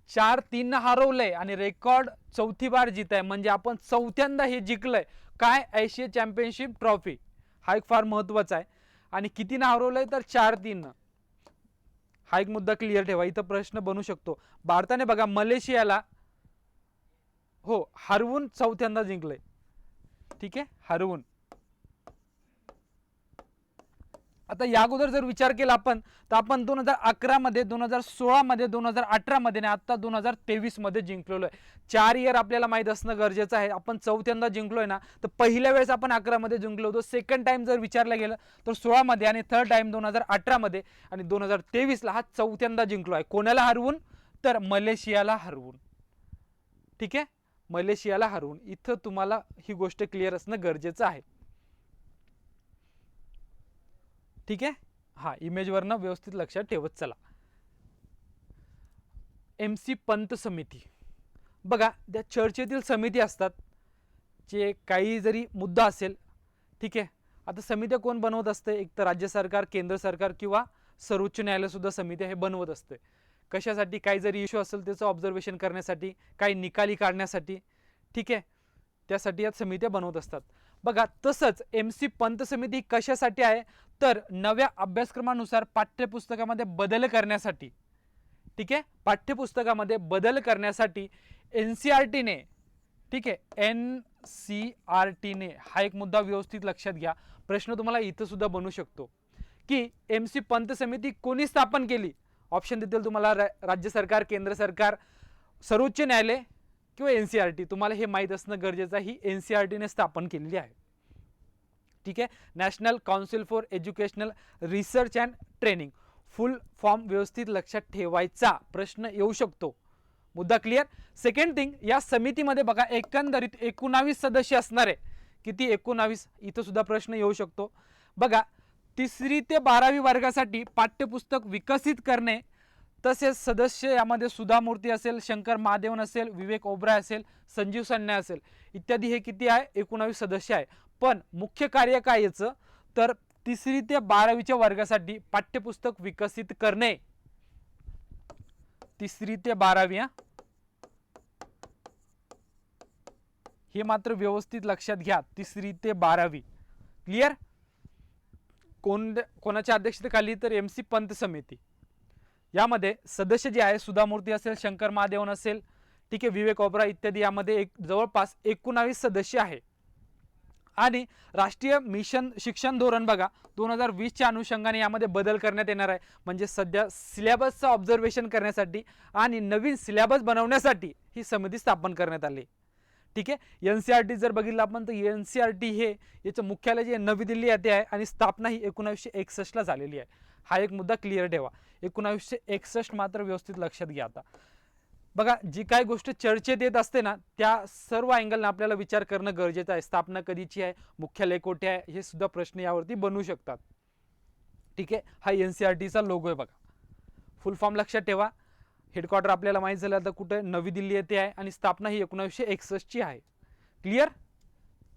Speaker 1: 4-3 हरवलंय आणि रेकॉर्ड 4थी बार जीत आहे, म्हणजे आपण 4थ्यांदा हे जिंकलंय. काय, आशिया चॅम्पियनशिप ट्रॉफी. हा एक फार महत्वाचा आहे. आणि किती ना हरवलंय, तर 4-3. हा एक मुद्दा क्लिअर ठेवा, इथं प्रश्न बनू शकतो. भारताने बघा मलेशियाला हो हरवून 4थ्यांदा जिंकलंय. ठीक आहे, हरवून. आता या अगोदर जर विचार केला आपण, तर आपण 2011 मध्ये, 2016 मध्ये, 2018 मध्ये आणि आता 2023 मध्ये जिंकलेलो आहे. 4 इयर आपल्याला माहित असणं गरजेचं आहे. आपण 4थ्यांदा जिंकलोय ना, तर पहिल्या वेळेस आपण 11 मध्ये जिंकलो होतो, सेकंड टाइम जर विचारला गेलं तर 16 मध्ये, आणि थर्ड टाइम 2018 मध्ये, आणि 2023 ला हा 4थ्यांदा जिंकलो आहे. कोणाला हरवून, तर मलेशियाला हरवून. ठीक आहे, मलेशियाला हरवून. इथं तुम्हाला ही गोष्ट क्लिअर असणं गरजेचं आहे. ठीक आहे, हा इमेज वरनं व्यवस्थित लक्षात ठेवत चला. MC पंत समिती. बघा, त्या चर्चेतील समिती असतात, जे काही जरी मुद्दा असेल, ठीक आहे, आता समित्या कोण बनवत असते? एक तर राज्य सरकार, केंद्र सरकार किंवा सर्वोच्च न्यायालय सुद्धा समित्या हे बनवत असते. कशासाठी? काही जरी इश्यू असेल त्याचं ऑब्झर्वेशन करण्यासाठी, काही निकाली काढण्यासाठी, ठीक आहे, त्यासाठी या समित्या बनवत असतात. बघा, तसंच MC पंत समिती कशासाठी आहे? तर नव्या अभ्यासक्रमानुसार पाठ्यपुस्तकामध्ये बदल करण्यासाठी, ठीक आहे, पाठ्यपुस्तकामध्ये बदल करण्यासाठी NCERT ने, ठीक आहे, NCERT ने हा एक मुद्दा व्यवस्थित लक्षात घ्या. प्रश्न तुम्हाला इथं सुद्धा बनू शकतो की MC पंत समिती कोणी स्थापन केली? ऑप्शन देतील तुम्हाला राज्य सरकार, केंद्र सरकार, सर्वोच्च न्यायालय किंवा NCERT. तुम्हाला हे माहीत असणं गरजेचं आहे. ही NCERT ने स्थापन केलेली आहे, ठीक आहे. National council for educational research and training. Full form व्यवस्थित लक्षात ठेवायचा, प्रश्न येऊ शकतो. मुद्दा क्लिअर. सेकंड थिंग, या समितीमध्ये बघा एकंदरीत 19 सदस्य असणार आहे. किती? 19. इथं सुद्धा प्रश्न येऊ शकतो. बघा, 3री ते 12वी वर्गासाठी पाठ्यपुस्तक विकसित करणे, तसेच सदस्य यामध्ये सुधा मूर्ती असेल, शंकर महादेवन असेल, विवेक ओबराय असेल, संजीव सन्या असेल इत्यादी. हे किती आहे? 19 सदस्य आहे. पण मुख्य कार्य काय याचं? तर 3री ते 12वीच्या वर्गासाठी पाठ्यपुस्तक विकसित करणे. 3री ते 12वी हे मात्र व्यवस्थित लक्षात घ्या. 3री ते 12वी. क्लिअर. कोणाच्या अध्यक्षतेखाली? तर MC पंत समिती. यामध्ये सदस्य जे आहे सुधा मूर्ती असेल, शंकर महादेवन असेल, ठीक आहे, विवेक ओबराय इत्यादी. यामध्ये जवळपास 19 सदस्य आहे. आणि राष्ट्रीय मिशन शिक्षण धोरण बघा 2020च्या अनुषंगाने यामध्ये बदल करण्यात येणार आहे. म्हणजे सध्या सिलेबसचं ऑब्झर्वेशन करण्यासाठी आणि नवीन सिलेबस बनवण्यासाठी ही समिती स्थापन करण्यात आली, ठीक आहे. NCERT जर बघितलं आपण तर NCERT हे याचं मुख्यालय जे नवी दिल्ली येथे आहे आणि स्थापना ही 1961 ला झालेली आहे. हा एक मुद्दा क्लिअर ठेवा. 1961 मात्र व्यवस्थित लक्षात घ्या. आता बघा, जी काय गोष्ट चर्चेत येत असते ना, त्या सर्व अँगलने आपल्याला विचार करणं गरजेचं आहे. स्थापना कधीची आहे, मुख्यालय कोठे आहे, हे सुद्धा प्रश्न यावरती बनवू शकतात, ठीक आहे. हा NCERTचा लोगो आहे बघा. फुल फॉर्म लक्षात ठेवा. हेडक्वार्टर आपल्याला माहित झालं आता कुठे? नवी दिल्ली येथे आहे आणि स्थापना ही 1961 ची आहे. क्लिअर.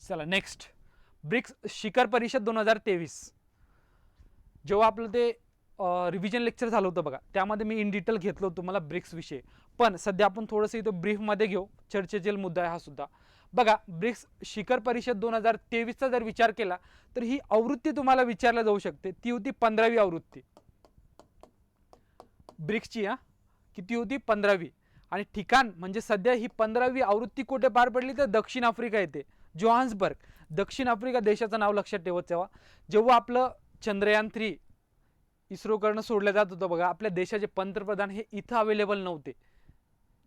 Speaker 1: चला नेक्स्ट, ब्रिक्स शिखर परिषद 2023. जेव्हा आपलं ते रिव्हिजन लेक्चर झालं होतं बघा, त्यामध्ये मी इन डिटेल घेतलं होतं तुम्हाला ब्रिक्स विषय. पण सध्या आपण थोडंसं इथं ब्रीफमध्ये घेऊ. चर्चेतील मुद्दा आहे हा सुद्धा. बघा, ब्रिक्स शिखर परिषद 2023चा जर विचार केला तर ही आवृत्ती तुम्हाला विचारला जाऊ शकते. ती होती 15वी आवृत्ती ब्रिक्सची. किती होती? 15वी. आणि ठिकाण म्हणजे सध्या ही 15वी आवृत्ती कुठे पार पडली? तर दक्षिण आफ्रिका येथे, जोहान्सबर्ग, दक्षिण आफ्रिका देशाचं नाव लक्षात ठेवत ठेवा. जेव्हा आपलं चंद्रयान 3 इस्रोकडनं सोडलं जात होतं बघा, आपल्या देशाचे पंतप्रधान हे इथं अवेलेबल नव्हते,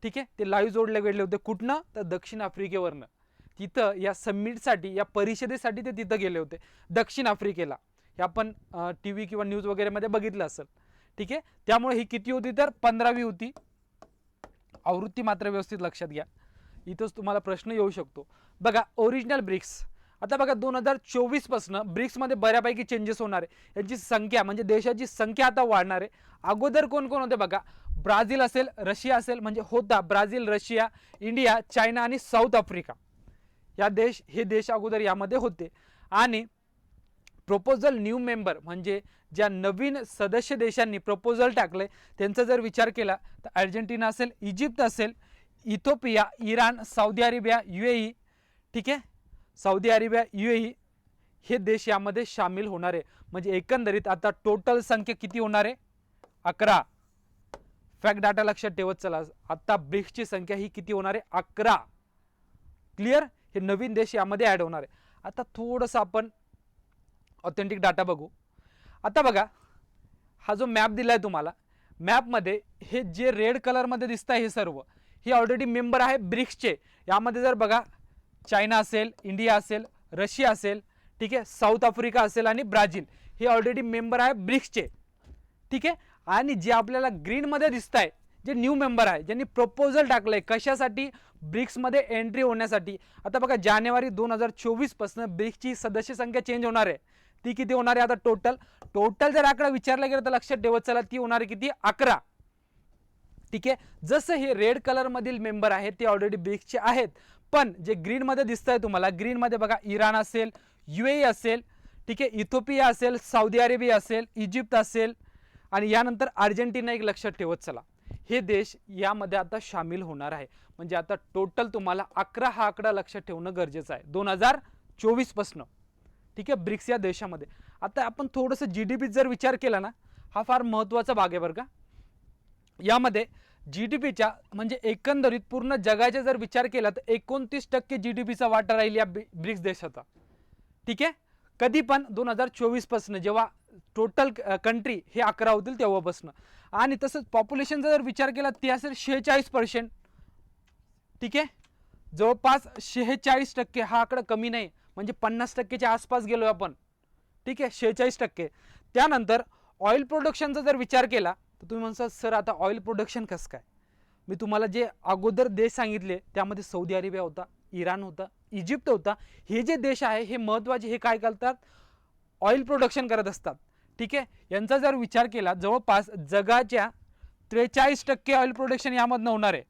Speaker 1: ठीक आहे. ते लाईव्ह जोडले गेले होते. कुठनं? तर दक्षिण आफ्रिकेवरनं. तिथं या समिटसाठी, या परिषदेसाठी ते तिथं गेले होते, दक्षिण आफ्रिकेला. हे आपण TV किंवा न्यूज वगैरे मध्ये बघितलं असेल, ठीक आहे. त्यामुळे ही किती होती? तर 15वी होती आवृत्ती. मात्र व्यवस्थित लक्षात घ्या, इथंच तुम्हाला प्रश्न येऊ शकतो. बघा, ओरिजिनल ब्रिक्स. आता बघा 2024 पासून ब्रिक्समध्ये बऱ्यापैकी चेंजेस होणार आहे. यांची संख्या म्हणजे देशाची संख्या आता वाढणार आहे. अगोदर कोण कोण होते बघा? ब्राझील असेल, रशिया असेल, म्हणजे होता ब्राझील, रशिया, इंडिया, चायना आणि साऊथ आफ्रिका. हे देश अगोदर यामध्ये होते. आणि प्रपोजल न्यू मेंबर म्हणजे ज्या नवीन सदस्य देशांनी प्रपोजल टाकले त्यांचा जर विचार केला तर अर्जेंटिना असेल, इजिप्त असेल, Ethiopia, Iran, Saudi Arabia, UAE, ठीक आहे, सौदी अरेबिया, UAE हे देश यामध्ये सामील होणार आहे. म्हणजे एकंदरीत आता टोटल संख्या किती होणार आहे? 11. फॅक्ट डाटा लक्षात ठेवत चला. आता ब्रिक्सची संख्या ही किती होणार आहे? 11. क्लिअर. हे नवीन देश यामध्ये ऍड होणार आहे. आता थोडंसं आपण ऑथेंटिक डाटा बघू. आता बघा, हा जो मॅप दिलाय तुम्हाला, मॅपमध्ये हे जे रेड कलरमध्ये दिसत आहे हे सर्व हे ऑलरेडी मेंबर आहे ब्रिक्सचे. यामध्ये जर बघा चायना असेल, इंडिया असेल, रशिया असेल, ठीक आहे, साऊथ आफ्रिका असेल आणि ब्राझील हे ऑलरेडी मेंबर आहे ब्रिक्सचे, ठीक आहे. आणि जे आपल्याला ग्रीनमध्ये दिसत आहे जे न्यू मेंबर आहे, ज्यांनी प्रपोजल टाकलंय कशासाठी? ब्रिक्समध्ये एंट्री होण्यासाठी. आता बघा, जानेवारी 2024 पासून ब्रिक्सची सदस्य संख्या चेंज होणार आहे. ती किती होणार आहे? आता टोटल जर आकडा विचारला गेला तर लक्षात ठेवत चला, ती होणार आहे किती? 11, ठीक आहे. जसं हे रेड कलर मधील मेंबर आहेत ते ऑलरेडी ब्रिक्सचे आहेत, पण जे ग्रीन मध्ये दिसत आहे तुम्हाला, ग्रीन मध्ये बघा इराण असेल, UAE असेल, ठीक आहे, इथिओपिया असेल, सौदी अरेबिया असेल, इजिप्त असेल आणि यानंतर अर्जेंटिना एक लक्षात ठेवत चला. हे देश यामध्ये आता सामील होणार आहे. म्हणजे आता टोटल तुम्हाला 11 हा आकडा लक्षात ठेवणं गरजेचं आहे 2024 पासून. ठीक आहे, ब्रिक्स या देशामध्ये. आता आपण थोडंसं GDP जर विचार केला ना, हा फार महत्त्वाचा भाग आहे बरं का. यामध्ये GDPच्या म्हणजे एकंदरीत पूर्ण जगाचा जर विचार केला तर 29% GDPचा वाटा राहील या ब्रिक्स देशाचा. ठीक आहे, कधी पण 2024 पासून जेव्हा टोटल कंट्री हे 11 होतील तेव्हापासून. आणि तसंच पॉप्युलेशनचा जर विचार केला ते असेल 46%. ठीक आहे, जवळपास 46%. हा आकडा कमी नाही, म्हणजे 50%च्या आसपास गेलो आपण. ठीक आहे, 46%. त्यानंतर ऑइल प्रोडक्शनचा जर विचार केला तर तुम्ही म्हणता सर आता ऑइल प्रोडक्शन कसं काय. मी तुम्हाला जे अगोदर देश सांगितले त्यामध्ये सौदी अरेबिया होता, इराण होता, इजिप्त होता. हे जे देश आहे हे महत्त्वाचे, हे काय करतात, ऑइल प्रोडक्शन करत असतात. ठीक आहे, यांचा जर विचार केला जवळपास जगाच्या 43% ऑइल प्रोडक्शन यामधनं होणार आहे.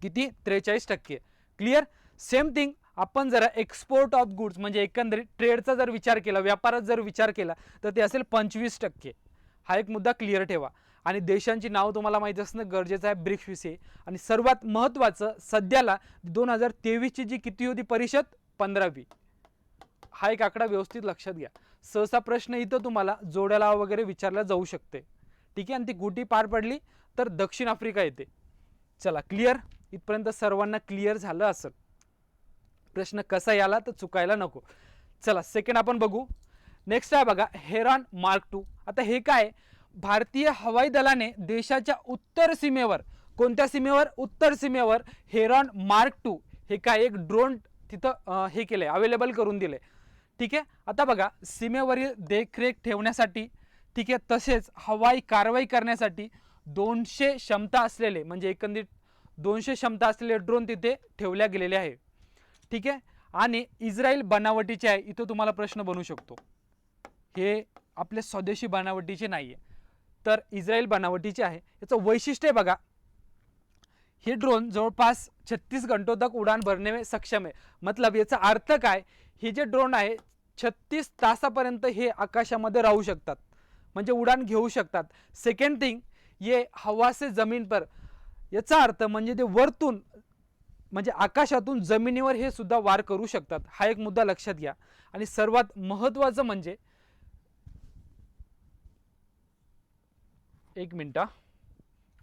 Speaker 1: किती, 43%. क्लिअर. सेम थिंग आपण जरा एक्सपोर्ट ऑफ गुड्स म्हणजे एकंदरीत ट्रेडचा जर विचार केला, व्यापारात जर विचार केला तर ते असेल 25%. हा एक मुद्दा क्लिअर ठेवा. आणि देशांची नाव तुम्हाला माहिती असणं गरजेचं आहे ब्रिक्स विषयी. आणि सर्वात महत्त्वाचं सध्याला 2023ची जी किती होती परिषद, 15वी. हा एक आकडा व्यवस्थित लक्षात घ्या. सहसा प्रश्न इथं तुम्हाला जोड्याला वगैरे विचारला जाऊ शकते. ठीक आहे, आणि ती कुठे पार पडली तर दक्षिण आफ्रिका येते. चला क्लिअर, इथपर्यंत सर्वांना क्लिअर झालं असेल. प्रश्न कसा याला तर चुकायला नको. चला सेकंड आपण बघू. नेक्स्ट आहे बघा हेरॉन मार्क 2. आता हे काय, भारतीय हवाई दलाने देशाच्या उत्तर सीमेवर, कोणत्या सीमेवर, उत्तर सीमेवर हेरॉन मार्क 2 हे काय एक ड्रोन तिथं हे केलंय, अवेलेबल करून दिले. ठीक आहे, आता बघा सीमेवरील देखरेख ठेवण्यासाठी, ठीक आहे, तसेच हवाई कारवाई करण्यासाठी 200 क्षमता असलेले म्हणजे एकंदरीत 200 क्षमता असलेले ड्रोन तिथे ठेवल्या गेलेले आहे. ठीक आहे, आणि इस्रायल बनावटीचे आहे. इथं तुम्हाला प्रश्न बनू शकतो, हे आपले स्वदेशी बनावटीचे नाहीये तर इस्रायल बनावटीचे आहे. याचं वैशिष्ट्य बघा, हे ड्रोन जवळपास 36 घंटों तक उडान भरने में सक्षम आहे. मतलब याचा अर्थ काय, हे जे ड्रोन आहे 36 तासापर्यंत हे आकाशामध्ये राहू शकतात, म्हणजे उडान घेऊ शकतात. सेकंड थिंग, ये हवा से जमीन पर, याचा अर्थ म्हणजे ते वरतून म्हणजे आकाशातून जमिनीवर हे सुद्धा वार करू शकतात. हा एक मुद्दा लक्षात घ्या. आणि सर्वात महत्त्वाचं म्हणजे, एक मिनट,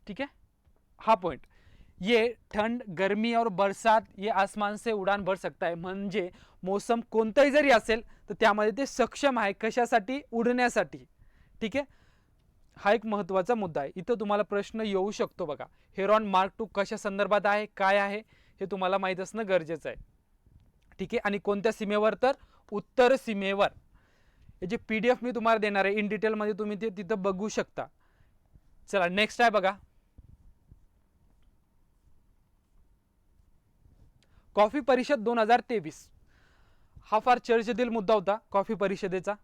Speaker 1: ठीक है, हा पॉइंट, ये ठंड, गर्मी और बरसात ये आसमान से उडान भर सकता है. म्हणजे मौसम कोणताही जरी असेल तर त्यामध्ये ते सक्षम आहे कशासाठी, उडण्यासाठी. ठीक आहे, हा एक महत्त्वाचा मुद्दा आहे. इथं तुम्हाला प्रश्न येऊ शकतो बघा, हेरॉन मार्क 2 कशा संदर्भात आहे, काय आहे हे तुम्हाला माहित असणं गरजेचं आहे. ठीक आहे, आणि कोणत्या सीमेवर तर उत्तर सीमेवर. याची PDF मी तुम्हाला देणार आहे, इन डिटेल मध्ये तुम्ही ते तिथं बघू शकता. चला नेक्स्ट आहे बघा, कॉफी परिषद 2023. हा फार चर्चेतील मुद्दा होता कॉफी परिषदेचा.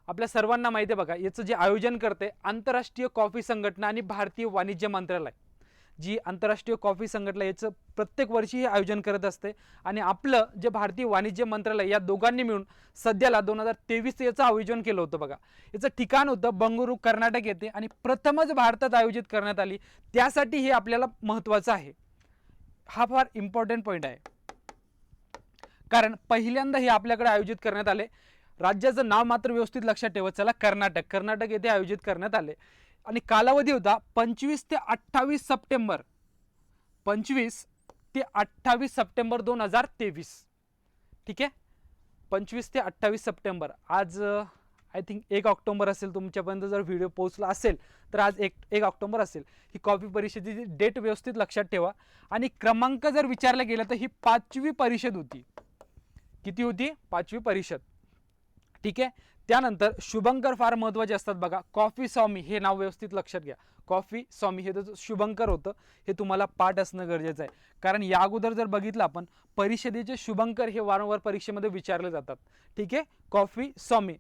Speaker 1: आपल्या सर्वांना माहिती आहे बघा, याचं जे आयोजन करते आंतरराष्ट्रीय कॉफी संघटना आणि भारतीय वाणिज्य मंत्रालय. जी आंतरराष्ट्रीय कॉफी संघटना याचं प्रत्येक वर्षी हे आयोजन करत असते. आणि आपलं जे भारतीय वाणिज्य मंत्रालय या दोघांनी मिळून सध्याला 2023 याचं आयोजन केलं होतं बघा. याचं ठिकाण होतं बंगळुरू, कर्नाटक येथे, आणि प्रथमच भारतात आयोजित करण्यात आली. त्यासाठी हे आपल्याला महत्त्वाचं आहे. हा फार इम्पॉर्टंट पॉईंट आहे, कारण पहिल्यांदा हे आपल्याकडे आयोजित करण्यात आले. राज्याचं नाव मात्र व्यवस्थित लक्षात ठेवत चला, कर्नाटक येथे आयोजित करण्यात आले. आणि कालावधी होता 25 ते 28 सप्टेंबर, 25 ते 28 सप्टेंबर 2023. ठीक आहे, 25 ते 28 सप्टेंबर. आज आय थिंक 1 ऑक्टोबर असेल, तुमच्यापर्यंत जर व्हिडिओ पोहोचला असेल तर आज 1 ऑक्टोबर असेल. ही कॉफी परिषदेची डेट व्यवस्थित लक्षात ठेवा. आणि क्रमांक जर विचारला गेला तर ही 5वी परिषद होती. किती होती, 5वी परिषद. ठीक आहे, त्यानंतर शुभंकर फार महत्त्वाचे असतात बघा. कॉफी स्वामी हे नाव व्यवस्थित लक्षात घ्या. कॉफी स्वामी हे तर शुभंकर होतं, हे तुम्हाला पाठ असणं गरजेचं आहे. कारण या अगोदर जर बघितलं आपण, परिषदेचे शुभंकर हे वारंवार परीक्षेमध्ये विचारले जातात. ठीक आहे, कॉफी स्वामी.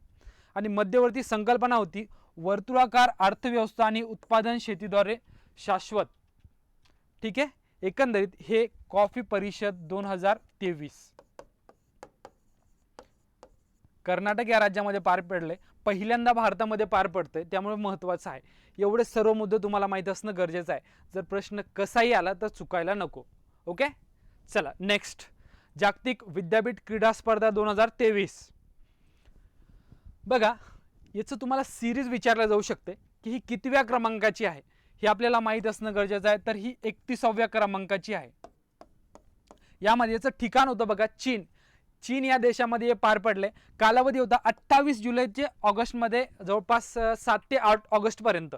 Speaker 1: आणि मध्यवर्ती संकल्पना होती वर्तुळाकार अर्थव्यवस्था आणि उत्पादन शेतीद्वारे शाश्वत. ठीक आहे, एकंदरीत हे कॉफी परिषद 2023. कर्नाटक या राज्यामध्ये पार पडले, पहिल्यांदा भारतामध्ये पार पडतंय, त्यामुळे महत्त्वाचं आहे. एवढे सर्व मुद्दे तुम्हाला माहीत असणं गरजेचं आहे. जर प्रश्न कसाही आला तर चुकायला नको. ओके, चला नेक्स्ट. जागतिक विद्यापीठ क्रीडा स्पर्धा 2023. बघा, याचं तुम्हाला सिरीज विचारलं जाऊ शकते की ही कितव्या क्रमांकाची आहे, हे आपल्याला माहीत असणं गरजेचं आहे. तर ही 31व्या क्रमांकाची आहे. यामध्ये याचं ठिकाण होतं बघा चीन. चीन या देशामध्ये हे पार पडले. कालावधी होता 28 जुलै ते ऑगस्टमध्ये, जवळपास 7 ते 8 ऑगस्टपर्यंत.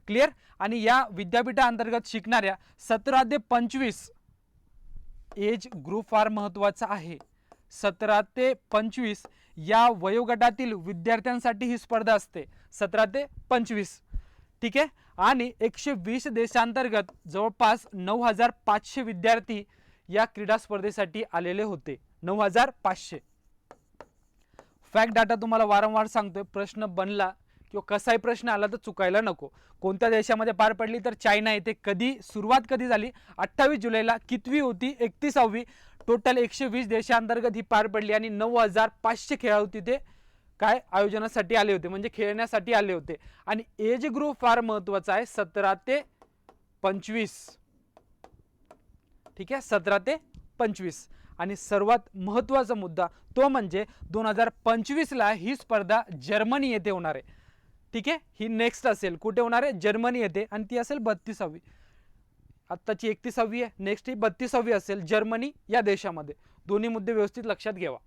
Speaker 1: क्लिअर. आणि या विद्यापीठाअंतर्गत शिकणाऱ्या 17 ते 25 एज ग्रुप फार महत्त्वाचा आहे. 17 ते 25 या वयोगटातील विद्यार्थ्यांसाठी ही स्पर्धा असते. 17 ते 25. ठीक आहे. आणि 120 देशांतर्गत जवळपास 9500 विद्यार्थी या क्रीडा स्पर्धेसाठी आलेले होते. 9500. फॅक्ट डाटा तुम्हाला वारंवार सांगतोय, प्रश्न बनला किंवा कसाही प्रश्न आला तर चुकायला नको. कोणत्या देशामध्ये पार पडली तर चायना येथे. कधी सुरुवात कधी झाली? 28 जुलैला. कितवी होती? 31वी. टोटल 120 देशांतर्गत ही पार पडली आणि 9500 खेळाडू तिथे काय आयोजनासाठी आले होते, म्हणजे खेळण्यासाठी आले होते. आणि एज ग्रुप फार महत्त्वाचा आहे, 17 ते 25. ठीक आहे, 17 ते 25. आणि सर्वात महत्त्वाचा मुद्दा तो म्हणजे 2025ला ही स्पर्धा जर्मनी येथे होणार आहे. ठीक आहे, ही नेक्स्ट असेल. कुठे होणार आहे? जर्मनी येथे. आणि ती असेल 32वी. आत्ताची 31वी आहे, नेक्स्ट ही 32वी असेल जर्मनी या देशामध्ये. दोन्ही मुद्दे व्यवस्थित लक्षात घ्यावा.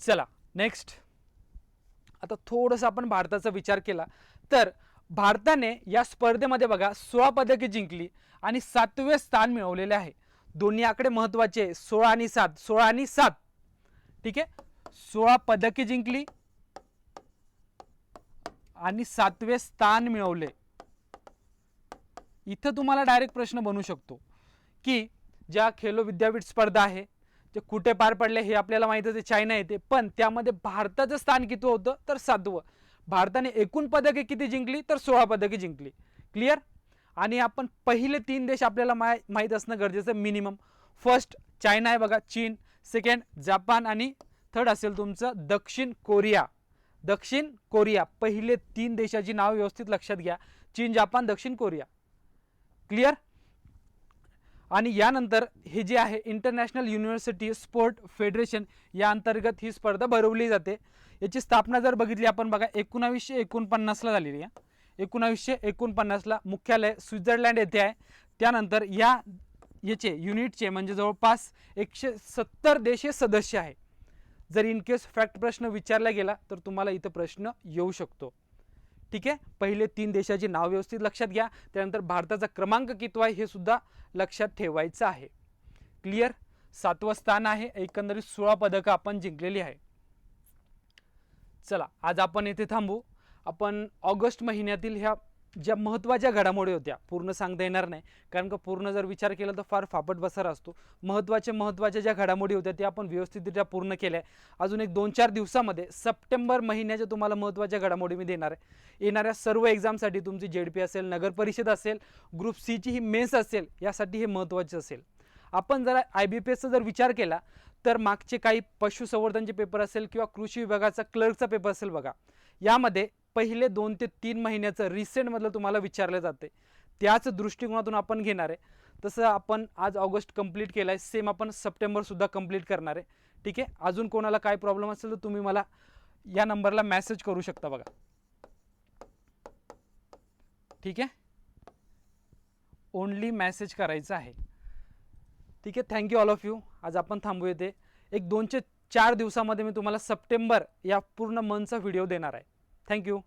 Speaker 1: चला नेक्स्ट. आता थोडंसं आपण भारताचा विचार केला तर भारताने या स्पर्धेमध्ये बघा 16 पदके जिंकली आणि 7वे स्थान मिळवलेले आहे. दोन्ही आकडे महत्त्वाचे, 16 आणि 7. 16 आणि 7. ठीक आहे, 16 पदके जिंकली आणि 7वे स्थान मिळवले. इथं तुम्हाला डायरेक्ट प्रश्न बनू शकतो की ज्या खेलो विद्यापीठ स्पर्धा आहे ते कुठे पार पडले हे आपल्याला माहिती आहे, चायना येते. पण त्यामध्ये भारताचं स्थान किती होतं? तर 7वं. भारताने एकूण पदके किती जिंकली? तर 16 पदके जिंकली. क्लिअर. आणि आपण पहिले 3 देश आपल्याला माहीत असणं गरजेचं मिनिमम. फर्स्ट चायना आहे बघा, चीन. सेकंड जापान आणि थर्ड असेल तुमचं दक्षिण कोरिया. दक्षिण कोरिया. पहिले 3 देशाची नाव व्यवस्थित लक्षात घ्या, चीन, जापान, दक्षिण कोरिया. क्लिअर. आणि यानंतर हे जे आहे इंटरनॅशनल युनिव्हर्सिटी स्पोर्ट फेडरेशन या अंतर्गत ही स्पर्धा भरवली जाते. याची स्थापना जर बघितली आपण बघा 1949ला झालेली आहे. 1949ला. मुख्यालय स्वित्झर्लंड येथे आहे. त्यानंतर याचे युनिटचे म्हणजे जवळपास 170 देश सदस्य आहे. जर इन केस फॅक्ट प्रश्न विचारला गेला तर तुम्हाला इथं प्रश्न येऊ शकतो. ठीक आहे, पहिले 3 देशाची नाव व्यवस्थित लक्षात घ्या. त्यानंतर भारताचा क्रमांक किती आहे हे सुद्धा लक्षात ठेवायचं आहे. क्लिअर. 7वं स्थान आहे. एकंदरीत 16 पदकं आपण जिंकलेली आहे. चला आज आपण येथे थांबू. आपण ऑगस्ट महिन्यातील ह्या ज्या महत्त्वाच्या घडामोडी होत्या, पूर्ण सांगता येणार नाही कारण का पूर्ण जर विचार केला तर फार फापट बसार असतो. महत्त्वाच्या ज्या घडामोडी होत्या त्या आपण व्यवस्थितरित्या पूर्ण केल्या. अजून एक 2-4 दिवसामध्ये सप्टेंबर महिन्याच्या तुम्हाला महत्त्वाच्या घडामोडी मी देणार आहे. येणाऱ्या सर्व एक्झामसाठी तुमची जेडपी असेल, नगर परिषद असेल, ग्रुप सीची ही मेन्स असेल, यासाठी हे महत्त्वाचे असेल. आपण जर IBPSचा जर विचार केला तर मागचे काही पशुसंवर्धनचे पेपर असेल किंवा कृषी विभागाचा क्लर्कचा पेपर असेल बघा, यामध्ये पहिले 2 ते 3 महिन्याचं रिसेंटमधलं तुम्हाला विचारलं जाते. त्याच दृष्टिकोनातून आपण घेणार आहे. तसं आपण आज ऑगस्ट कंप्लीट केला आहे, सेम आपण सप्टेंबरसुद्धा कंप्लीट करणार आहे. ठीक आहे. अजून कोणाला काय प्रॉब्लेम असेल तर तुम्ही मला या नंबरला मेसेज करू शकता बघा. ठीक आहे, ओनली मेसेज करायचं आहे. ठीक आहे, थँक्यू ऑल ऑफ यू. आज आपण थांबू येते. एक 2 ते 4 दिवसामध्ये मी तुम्हाला सप्टेंबर या पूर्ण मंथचा व्हिडिओ देणार आहे. थँक्यू.